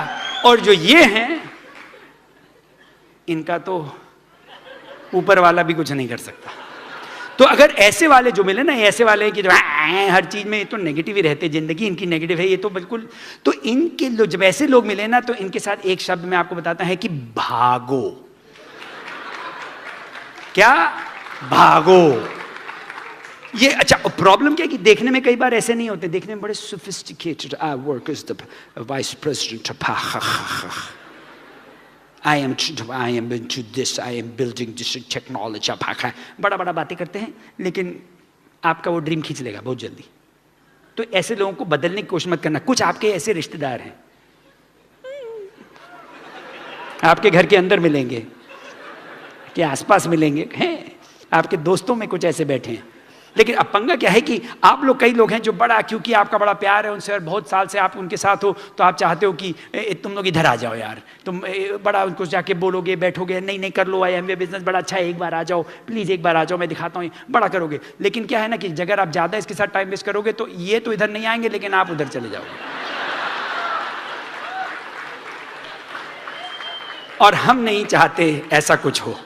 और जो ये हैं, इनका तो ऊपर वाला भी कुछ नहीं कर सकता। तो अगर ऐसे वाले जो मिले ना, ऐसे वाले कि जो हर चीज में तो नेगेटिव ही रहते, जिंदगी इनकी नेगेटिव है, ये तो बिल्कुल, तो इनके जब ऐसे लोग मिले ना, तो इनके साथ एक शब्द मैं आपको बताता है कि भागो। क्या? भागो। ये अच्छा, प्रॉब्लम क्या है कि देखने में कई बार ऐसे नहीं होते, देखने में बड़े sophisticated, I work as the vice president, I am into this, I am building this technology, बड़ा बड़ा बातें करते हैं, लेकिन आपका वो ड्रीम खींच लेगा बहुत जल्दी। तो ऐसे लोगों को बदलने की कोशिश मत करना। कुछ आपके ऐसे रिश्तेदार हैं, आपके घर के अंदर मिलेंगे, के आसपास मिलेंगे, हैं आपके दोस्तों में कुछ ऐसे बैठे हैं, लेकिन अब पंगा क्या है कि आप लोग, कई लोग हैं जो बड़ा, क्योंकि आपका बड़ा प्यार है उनसे और बहुत साल से आप उनके साथ हो, तो आप चाहते हो कि तुम लोग इधर आ जाओ यार, तुम बड़ा उनको जाके बोलोगे, बैठोगे, नहीं नहीं कर लो, IMA बिजनेस बड़ा अच्छा है, एक बार आ जाओ प्लीज़, एक बार आ जाओ, मैं दिखाता हूँ, बड़ा करोगे। लेकिन क्या है ना कि अगर आप ज़्यादा इसके साथ टाइम वेस्ट करोगे तो ये तो इधर नहीं आएंगे, लेकिन आप उधर चले जाओगे। और हम नहीं चाहते ऐसा कुछ हो।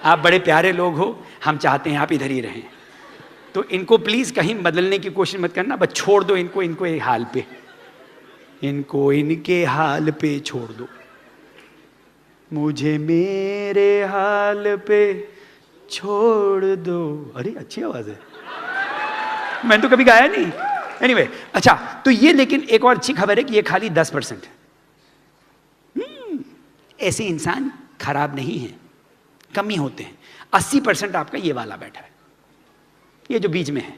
आप बड़े प्यारे लोग हो, हम चाहते हैं आप इधर ही रहें। तो इनको प्लीज कहीं बदलने की कोशिश मत करना, बस छोड़ दो इनको, इनको एक हाल पे, इनको इनके हाल पे छोड़ दो। मुझे मेरे हाल पे छोड़ दो। अरे अच्छी आवाज है, मैंने तो कभी गाया नहीं। एनीवे, अच्छा, तो ये, लेकिन एक और अच्छी खबर है कि ये खाली 10% है। ऐसे इंसान खराब नहीं है, कम ही होते हैं। 80% आपका ये वाला बैठा है, ये जो बीच में है,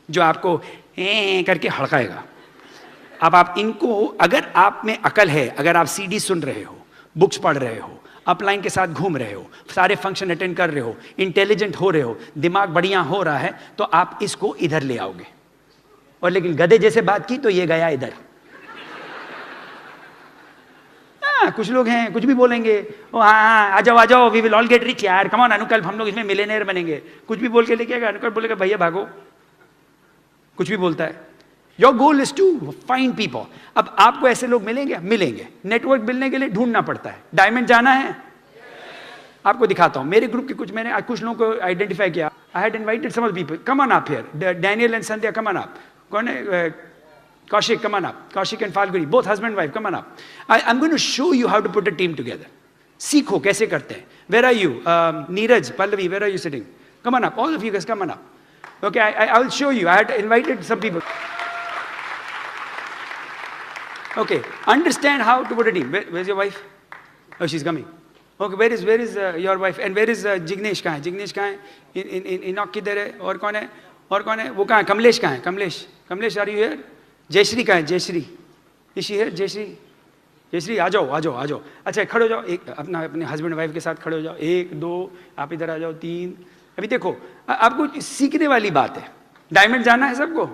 जो आपको करके हड़काएगा। अब आप इनको, अगर आप में अकल है, अगर आप CD सुन रहे हो, बुक्स पढ़ रहे हो, अपलाइन के साथ घूम रहे हो, सारे फंक्शन अटेंड कर रहे हो, इंटेलिजेंट हो रहे हो, दिमाग बढ़िया हो रहा है, तो आप इसको इधर ले आओगे। और लेकिन गधे जैसे बात की तो ये गया इधर। कुछ लोग हैं कुछ भी बोलेंगे, ओ हाँ आ जाओ, we will all get rich यार, कम ऑन अनुकल्प, हम लोग इसमें मिलियनेयर बनेंगे। कुछ भी बोल के लेके आएगा, अनुकल्प बोलेगा भैया भागो, कुछ भी बोलता है। Your goal is to find people. अब आपको ऐसे लोग मिलेंगे। नेटवर्क मिलने के लिए ढूंढना पड़ता है। डायमंड जाना है, आपको दिखाता हूं। मेरे ग्रुप के मैंने कुछ लोगों को आइडेंटिफाई किया। I had invited some of people, come on up here, Daniel and Sandhya, come on up. कौन है? Kaushik, come on up. Kaushik and Falguni, both husband and wife, come on up. I'm going to show you how to put a team together. सीखो कैसे करते हैं। Where are you? Neeraj, Pallavi, where are you sitting? Come on up. All of you guys, come on up. Okay, I will show you. I had invited some people. Okay, understand how to put a team. Where's your wife? Oh, she's coming. Okay, where is your wife? And where is Jignesh? कहाँ है? Jignesh कहाँ है? Enoch किधर है? और कौन है? वो कहाँ है? कमलेश कहाँ है? Kamlesh, are you here? Jayashree कहाँ है? जयश्री, इसी है जयश्री, आ जाओ। अच्छा, खड़े हो जाओ, एक अपने हस्बैंड वाइफ के साथ खड़े हो जाओ। 1 2, आप इधर आ जाओ। 3। अभी देखो, आपको सीखने वाली बात है। डायमंड जाना है सबको,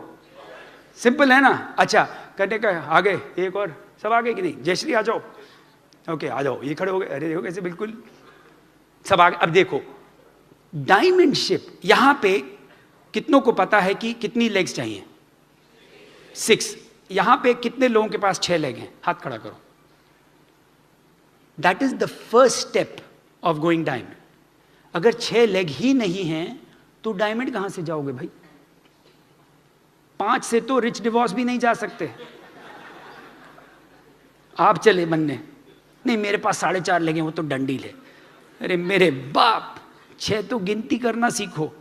सिंपल है ना? अच्छा, करने का आगे, एक और, सब आगे कि नहीं? जयश्री आ जाओ। ओके, आ जाओ, ये खड़े हो गए। अरे देखो कैसे, बिल्कुल सब आगे। अब देखो, डायमंड शिप, यहां पे कितनों को पता है कि कितनी लेग्स चाहिए? 6। यहां पे कितने लोगों के पास 6 लेग हैं? हाथ खड़ा करो। That is the first step of going diamond. अगर 6 लेग ही नहीं हैं तो डायमंड कहां से जाओगे भाई? 5 से तो रिच डिवोर्स भी नहीं जा सकते। आप चले बनने, नहीं मेरे पास 4.5 लेग हैं, वो तो डंडील है। अरे मेरे बाप, 6 तो गिनती करना सीखो।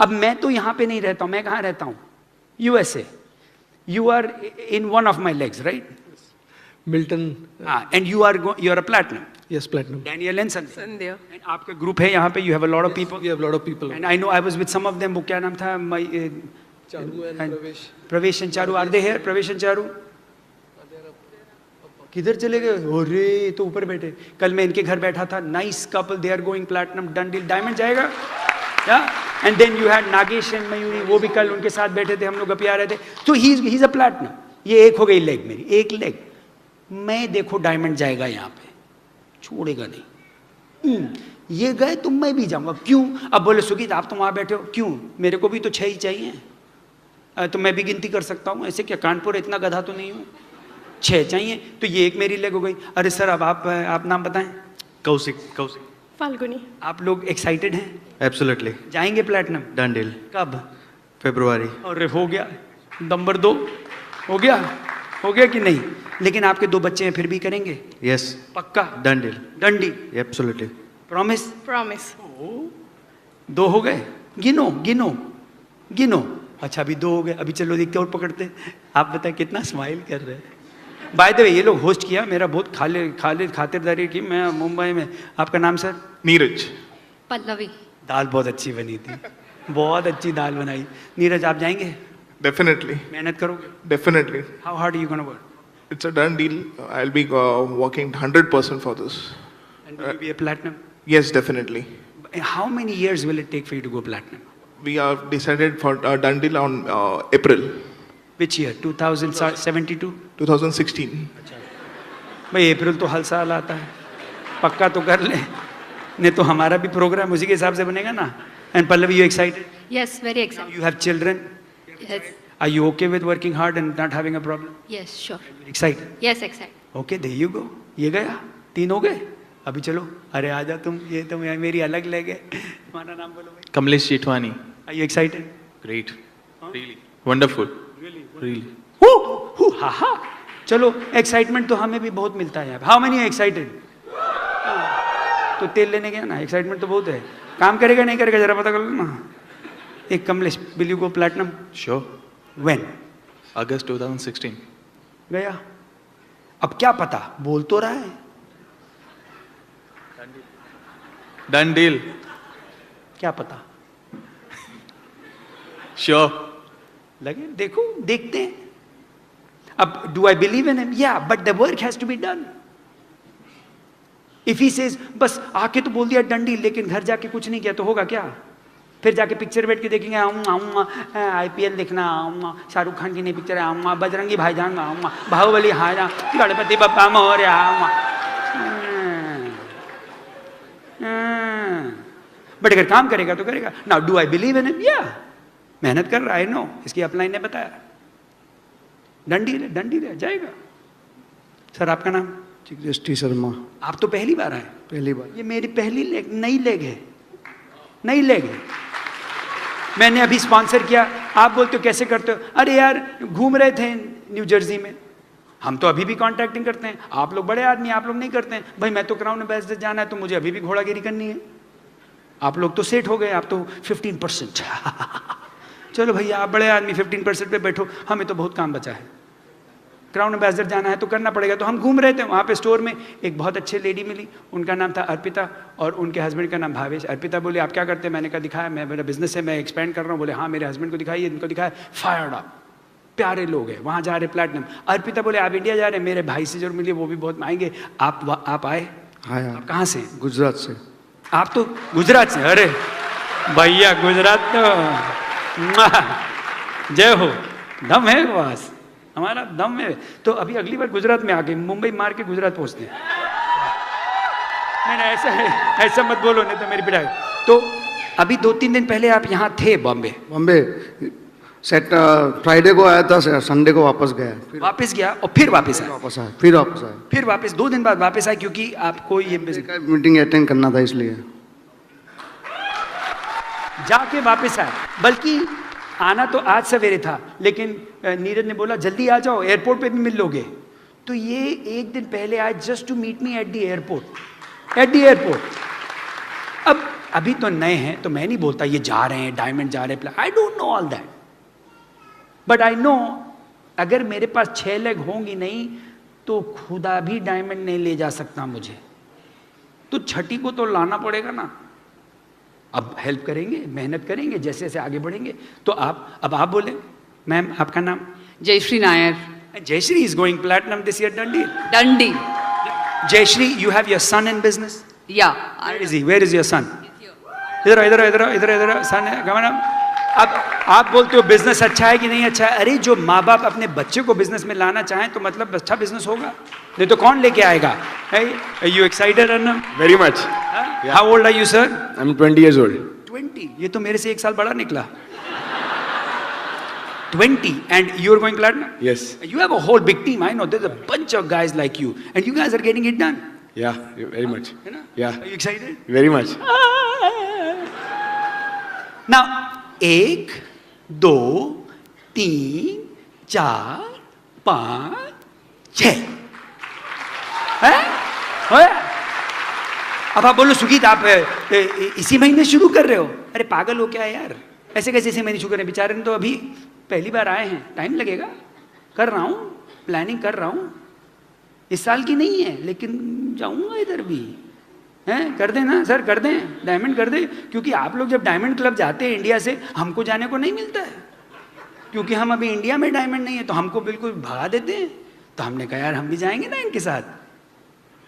अब मैं तो यहां पे नहीं रहता हूं, मैं कहां रहता हूं? USA. You are in one of my legs, right? Milton. And you are a platinum. Yes, platinum. Daniel and Sandhya. And आपका ग्रुप है यहाँ पे, you have a lot of people. We have a lot of people. And I know I was with some of them. वो क्या नाम था? Charu and Pravesh. Pravesh and Charu, are they here? Pravesh and Charu? किधर चले गए? अरे ये तो ऊपर बैठे। कल मैं इनके घर बैठा था, nice couple, they are going platinum, done deal, diamond जाएगा। And then you had Nagesh and Mayuri, वो भी कल उनके साथ बैठे थे, हम लोग अपिया रहे थे। तो ही इज अ प्लैटिनम। ये एक हो गई लेग मेरी, एक लेग। मैं देखो डायमंड जाएगा यहाँ पे, छोड़ेगा नहीं। ये गए तो मैं भी जाऊंगा। क्यों? अब बोले सुगीत आप तो वहां बैठे हो, क्यों? मेरे को भी तो 6 ही चाहिए। तो मैं भी गिनती कर सकता हूँ, ऐसे क्या कानपुर इतना गधा तो नहीं हूँ। 6 चाहिए, तो ये एक मेरी लेग हो गई। अरे सर अब आप नाम बताएं। कौशिक फाल्गुनी। आप लोग एक्साइटेड हैं? एब्सोल्युटली जाएंगे प्लैटिनम? डन डील कब? February अरे हो गया, नंबर 2 हो गया कि नहीं? लेकिन आपके 2 बच्चे हैं, फिर भी करेंगे? yes पक्का? done deal डंडी? absolutely promise? प्रॉमिस। 2 हो गए, गिनो। अच्छा अभी 2 हो गए, अभी चलो देखते और पकड़ते हैं। आप बताएं कितना स्माइल कर रहे हैं। बाय द वे ये लोग होस्ट किया, मेरा बहुत खातिरदारी की मैं मुंबई में। आपका नाम सर? नीरज पल्लवी। दाल बहुत अच्छी बनी थी, बहुत अच्छी दाल बनाई। नीरज आप जाएंगे? Definitely, मेहनत करोगे? definitely. How hard you gonna work? It's a done deal. I'll be working 100% for this. And will be a platinum? Yes, definitely. How many years will it take for you to go platinum? We have decided for a done deal on April Which year? 2072? 2016. भाई अप्रैल तो हर साल आता है, पक्का तो कर ले, नहीं तो हमारा भी प्रोग्राम उसी के हिसाब से बनेगा ना। And Pallavi you excited? Yes, very excited. You have children? Yes, Are you okay with working hard and not having a problem? yes, sure. Excited? Yes, excited. Okay, there you go. ये गया, 3 हो गए। अभी चलो, अरे आजा तुम, ये तो मेरी अलग लेग है। तुम्हारा नाम बोलो भाई। Kamlesh Chitwani. Are you excited? Great. Really. Wonderful. Really. हा हा। चलो एक्साइटमेंट तो हमें भी बहुत मिलता है यहाँ। How many excited? तो तेल लेने गया ना, एक्साइटमेंट तो बहुत है। काम करेगा नहीं करेगा जरा पता कर लो ना। एक Kamlesh, will you go platinum? Sure. When? August 2016. गया। अब क्या पता, बोल तो रहा है। Done deal. क्या पता? Sure. लगे देखो, देखते हैं। अब do I believe in him? Yeah, but the work has to be done. If he says बस आके तो बोल दिया डंडी, लेकिन घर जाके कुछ नहीं किया तो होगा क्या? फिर जाके पिक्चर बैठ के देखेंगे, आऊँगा IPL देखना, आऊँगा शाहरुख खान की नई पिक्चर है, आऊँगा बजरंगी भाईजान, आऊँगा बाहुबली, हाजा गणपति बप्पा मोरया, आऊँगा। बट अगर काम करेगा तो करेगा। Now do I believe in him? या, मेहनत कर रहा है, नो, इसकी अपलाइन ने बताया। डंडी ले जाएगा। सर आपका नाम? चिकदृष्टि शर्मा। आप तो पहली बार आए? पहली बार। ये मेरी पहली लेग, नई लेग है। मैंने अभी स्पॉन्सर किया। आप बोलते हो कैसे करते हो? अरे यार घूम रहे थे न्यू जर्सी में, हम तो अभी भी कॉन्ट्रैक्टिंग करते हैं। आप लोग बड़े आदमी, आप लोग नहीं करते हैं। भाई मैं तो क्राउन एम्बेसडर जाना है, तो मुझे अभी भी घोड़ागिरी करनी है। आप लोग तो सेट हो गए, आप तो 15%। चलो भैया आप बड़े आदमी 15% पे बैठो, हमें तो बहुत काम बचा है। क्राउन एम्बेसडर जाना है तो करना पड़ेगा। तो हम घूम रहे थे, वहाँ पे स्टोर में एक बहुत अच्छे लेडी मिली, उनका नाम था अर्पिता और उनके हस्बैंड का नाम भावेश। अर्पिता बोली आप क्या करते हैं? मैंने कहा दिखाया, मैं मेरा बिजनेस है, मैं एक्सपेंड कर रहा हूँ। बोले हाँ मेरे हस्बैंड को दिखाइए, इनको दिखाया, फायर्ड अप, प्यारे लोग हैं, वहाँ जा रहे प्लैटिनम। अर्पिता बोले आप इंडिया जा रहे हैं, मेरे भाई से जरूर मिलिए, वो भी बहुत आएंगे। आप आए? हाँ आप कहाँ से? गुजरात से। आप तो गुजरात से? अरे भैया गुजरात तो जय हो, दम है बस, हमारा दम है। तो अभी अगली बार गुजरात में आके मुंबई मार के गुजरात पहुंचते हैं। नहीं ऐसा मत बोलो, नहीं तो मेरी पिटाई। तो अभी 2-3 दिन पहले आप यहाँ थे बॉम्बे? बॉम्बे फ्राइडे को आया था, संडे को वापस गया। वापस गया और फिर वापस आया? फिर वापस 2 दिन बाद वापस आए, क्योंकि आपको ये मीटिंग अटेंड करना था इसलिए जाके वापस आए। बल्कि आना तो आज सवेरे था, लेकिन नीरज ने बोला जल्दी आ जाओ, एयरपोर्ट पे भी मिल लोगे। तो ये 1 दिन पहले आए just to meet me at the airport. अब अभी तो नए हैं, तो मैं नहीं बोलता ये जा रहे हैं, डायमंड जा रहे हैं, I don't know all that, but I know अगर मेरे पास 6 लेग होंगी नहीं तो खुदा भी डायमंड नहीं ले जा सकता मुझे, तो छठी को तो लाना पड़ेगा ना। अब हेल्प करेंगे, मेहनत करेंगे, जैसे जैसे आगे बढ़ेंगे। तो अब आप बोले। मैम आपका नाम? Jayashree Nair. And Jayashree is going platinum this year, done deal. Done deal. Jayashree, you have your son in business? Yeah. Where is he? Where is your son? इधर son है, come on up. अब आप बोलते हो business अच्छा है कि नहीं अच्छा है? अरे जो माँ बाप अपने बच्चे को बिजनेस में लाना चाहें तो मतलब अच्छा बिजनेस होगा, नहीं तो कौन लेके आएगा? Are you excited, Arnab? Very much. How old are you, sir? I'm 20 years old. 20. ये तो मेरे से 1 साल बड़ा निकला. 20 and you're going platinum? Yes. You have a whole big team. I know there's a bunch of guys like you and you guys are getting it done. Yeah, very much. है ना? Yeah. Are you excited? Very much. Now, 1, 2, 3, 4, 5, 6. है? अब आप बोलो सुगीत आप इसी महीने शुरू कर रहे हो? अरे पागल हो क्या यार, ऐसे कैसे इसी महीने शुरू करें? बेचारे ने तो अभी पहली बार आए हैं, टाइम लगेगा. कर रहा हूँ, प्लानिंग कर रहा हूँ. इस साल की नहीं है लेकिन जाऊंगा इधर भी. हैं? कर दें ना सर, कर दें, डायमंड कर दें. क्योंकि आप लोग जब डायमंड क्लब जाते हैं इंडिया से, हमको जाने को नहीं मिलता है, क्योंकि हम अभी इंडिया में डायमंड नहीं है, तो हमको बिल्कुल भगा देते हैं. तो हमने कहा यार हम भी जाएंगे ना इनके साथ,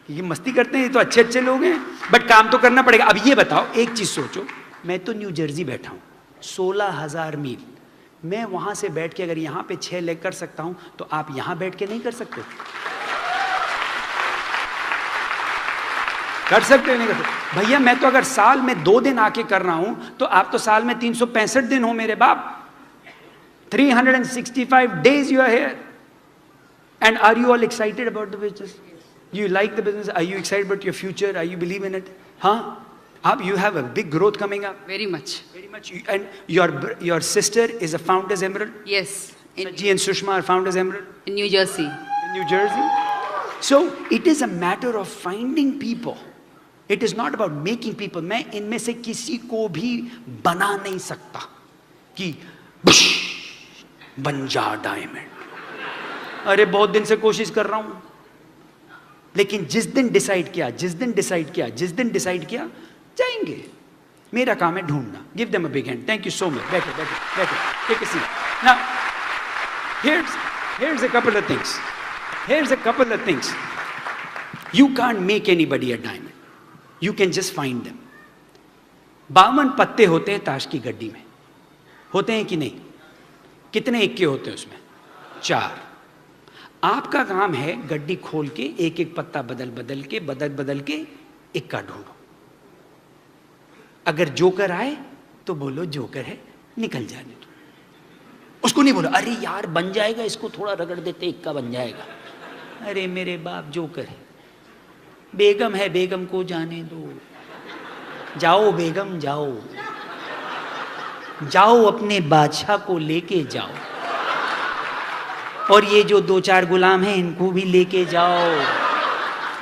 ये मस्ती करते हैं, ये तो अच्छे अच्छे लोग हैं, बट काम तो करना पड़ेगा. अब ये बताओ, एक चीज सोचो, मैं तो न्यू जर्सी बैठा हूँ, 16,000 मील. मैं वहां से बैठ के अगर यहाँ पे 6 लेग कर सकता हूँ, तो आप यहाँ बैठ के नहीं कर सकते? कर सकते नहीं कर सकते? भैया मैं तो अगर साल में 2 दिन आके कर रहा हूं, तो आप तो साल में 365 दिन हो मेरे बाप. 365 days you are here. And are you all excited about the business? You like the business? Are you excited about your future? Are you believe in it? Huh? You have a big growth coming up. Very much. Very much. And your sister is a Founders Emerald? Yes. In Saji and Sushma are Founders Emerald? New Jersey. In New Jersey? So it is a matter of finding people. It is not about making people. मैं इनमें से किसी को भी बना नहीं सकता कि बन जा डायमंड. अरे बहुत दिन से कोशिश कर रहा हूं, लेकिन जिस दिन डिसाइड किया जाएंगे. मेरा काम है ढूंढना. Give them a big hand. Thank you so much. बैठो. Take a seat. Now here's a couple of things. You can't make anybody a diamond. You can just find them. 52 पत्ते होते हैं ताश की गड्डी में, होते हैं कि नहीं? कितने इक्के होते हैं उसमें? 4. आपका काम है गड्डी खोल के एक एक पत्ता बदल के इक्का ढूंढो. अगर जोकर आए तो बोलो जोकर है, निकल जाने दो. उसको नहीं बोलो अरे यार बन जाएगा, इसको थोड़ा रगड़ देते इक्का बन जाएगा. अरे मेरे बाप जोकर है. बेगम है, बेगम को जाने दो. जाओ बेगम जाओ अपने बादशाह को लेके जाओ, और ये जो 2-4 गुलाम हैं इनको भी लेके जाओ.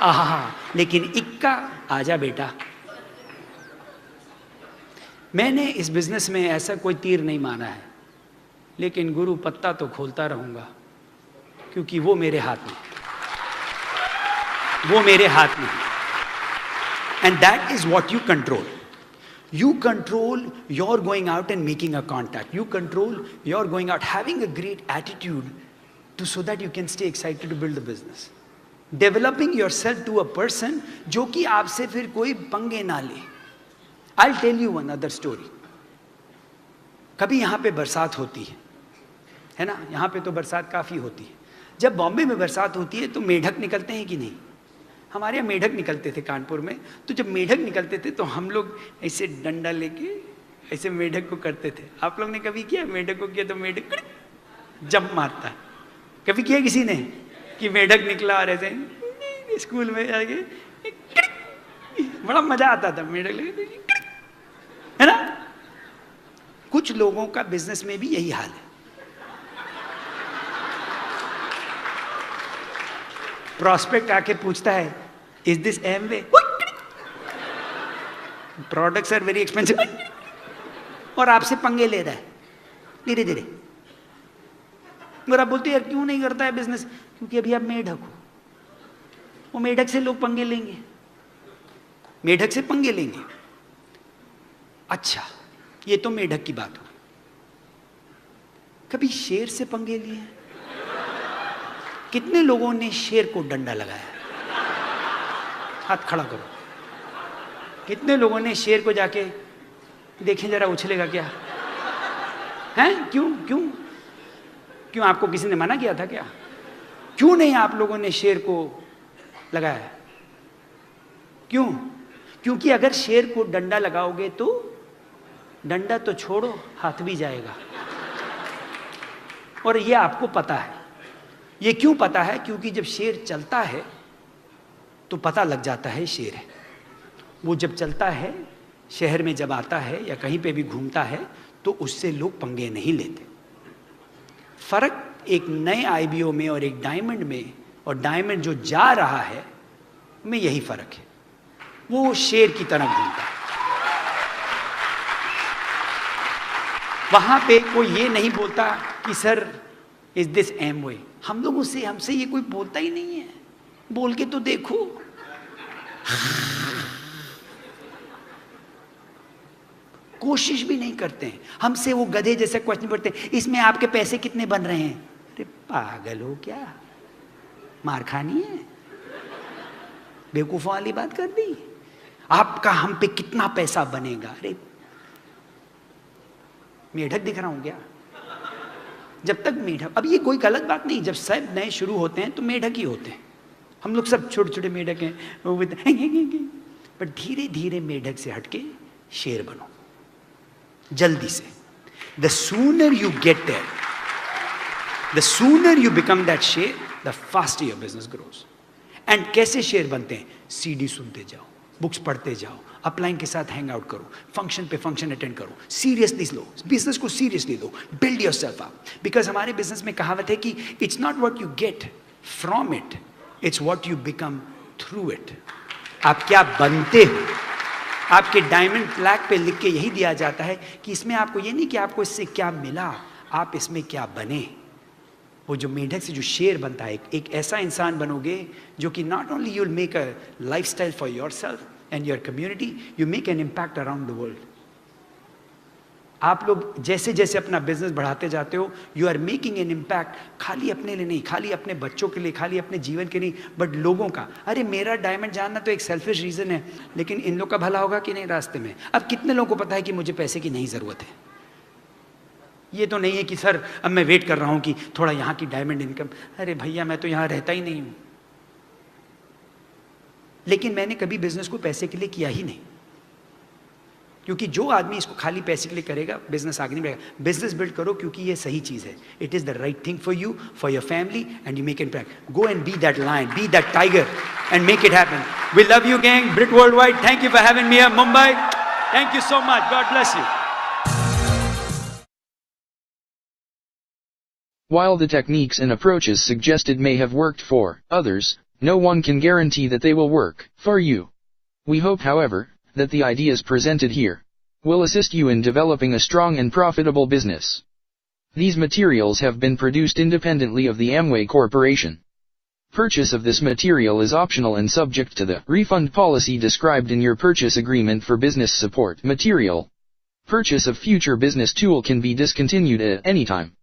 आहा, लेकिन इक्का आजा बेटा. मैंने इस बिजनेस में ऐसा कोई तीर नहीं माना है, लेकिन गुरु पत्ता तो खोलता रहूंगा, क्योंकि वो मेरे हाथ में. And that is what you control. You control your going out and making a contact. You control your going out, having a great attitude so that you can stay excited to build the business. Developing yourself to a person जो कि आपसे फिर कोई पंगे ना ले. I'll tell you one other story. कभी यहाँ पे बरसात होती है ना? यहाँ पे तो बरसात काफ़ी होती है. जब बॉम्बे में बरसात होती है तो मेढक निकलते हैं कि नहीं? हमारे यहाँ मेढक निकलते थे कानपुर में. तो जब मेढक निकलते थे तो हम लोग ऐसे डंडा लेके ऐसे मेढक को करते थे. आप लोग ने कभी किया? मेढक को किया तो मेढक जंप मारता है. कभी किया किसी ने कि मेढक निकला और ऐसे स्कूल में जाके बड़ा मजा आता था मेढक लेके, है ना? कुछ लोगों का बिजनेस में भी यही हाल है. प्रॉस्पेक्ट आके पूछता है is this Amway? Products are very expensive, और आपसे पंगे ले रहा है धीरे धीरे. और आप बोलते यार क्यों नहीं करता है बिजनेस? क्योंकि अभी आप मेढक हो. वो मेढक से लोग पंगे लेंगे, मेढक से पंगे लेंगे. अच्छा, ये तो मेढक की बात हो. कभी शेर से पंगे लिए? कितने लोगों ने शेर को डंडा लगाया? हाथ खड़ा करो। कितने लोगों ने शेर को जाके देखें जरा उछलेगा क्या? हैं? क्यों क्यों क्यों? आपको किसी ने मना किया था क्या? क्यों नहीं आप लोगों ने शेर को लगाया? क्यों? क्योंकि अगर शेर को डंडा लगाओगे तो डंडा तो छोड़ो, हाथ भी जाएगा। और ये आपको पता है। ये क्यों पता है? क्योंकि जब शेर चलता है तो पता लग जाता है शेर है। वो जब चलता है, शहर में जब आता है या कहीं पे भी घूमता है, तो उससे लोग पंगे नहीं लेते। फर्क एक नए आईबीओ में और एक डायमंड में, और डायमंड जो जा रहा है में यही फर्क है। वो शेर की तरह घूमता है। वहां पे कोई ये नहीं बोलता कि सर इज दिस एमवे। हम लोगों से, हमसे ये कोई बोलता ही नहीं है। बोल के तो देखो। कोशिश भी नहीं करते हैं। हमसे वो गधे जैसे क्वेश्चन पूछते हैं, इसमें आपके पैसे कितने बन रहे हैं? अरे पागल हो क्या? मार खानी है? बेवकूफों वाली बात कर दी। आपका हम पे कितना पैसा बनेगा? अरे मेढक दिख रहा हूं क्या? जब तक मेढक, अब ये कोई गलत बात नहीं, जब सब नए शुरू होते हैं तो मेढक ही होते हैं। हम लोग सब छोटे छोटे मेढक हैं, पर धीरे धीरे मेढक से हटके शेर बनो, जल्दी से। The sooner you get there, the sooner you become that sher, the faster your business grows. And कैसे शेर बनते हैं? सीडी सुनते जाओ, बुक्स पढ़ते जाओ, अपलाइन के साथ हैंग आउट करो, फंक्शन पे फंक्शन अटेंड करो, सीरियसली लो, बिजनेस को seriously low, build yourself up. Because हमारे बिजनेस में कहावत है कि it's not what you get from it, it's what you become through it. आप क्या बनते हो? आपके डायमंड फ्लैग पे लिख के यही दिया जाता है कि इसमें आपको ये नहीं कि आपको इससे क्या मिला, आप इसमें क्या बने। वो जो मेढक से जो शेर बनता है, एक ऐसा इंसान बनोगे जो कि not only you will make a lifestyle for yourself and your community, you make an impact around the world. आप लोग जैसे जैसे अपना बिजनेस बढ़ाते जाते हो, you are making an impact, खाली अपने लिए नहीं, खाली अपने बच्चों के लिए, खाली अपने जीवन के नहीं, बट लोगों का। अरे मेरा डायमंड जानना तो एक सेल्फिश रीजन है, लेकिन इन लोग का भला होगा कि नहीं रास्ते में? अब कितने लोगों को पता है कि मुझे पैसे की नहीं जरूरत है? ये तो नहीं है कि सर अब मैं वेट कर रहा हूं कि थोड़ा यहां की डायमंड इनकम। अरे भैया मैं तो यहां रहता ही नहीं हूं। लेकिन मैंने कभी बिजनेस को पैसे के लिए किया ही नहीं, क्योंकि जो आदमी इसको खाली पैसे के लिए करेगा, बिजनेस आगे नहीं बढ़ेगा। बिजनेस बिल्ड करो क्योंकि ये सही चीज है। It is the right thing for you, for your family, and you make impact. Go and be that lion, be that tiger, and make it happen. We love you gang, Brit World Wide. Thank you for having me here Mumbai. Thank you so much, God bless you. While the techniques and approaches suggested may have worked for others, no one can guarantee that they will work for you. We hope, however, that the ideas presented here will assist you in developing a strong and profitable business. These materials have been produced independently of the Amway Corporation. Purchase of this material is optional and subject to the refund policy described in your purchase agreement for business support material. Purchase of future business tool can be discontinued at any time.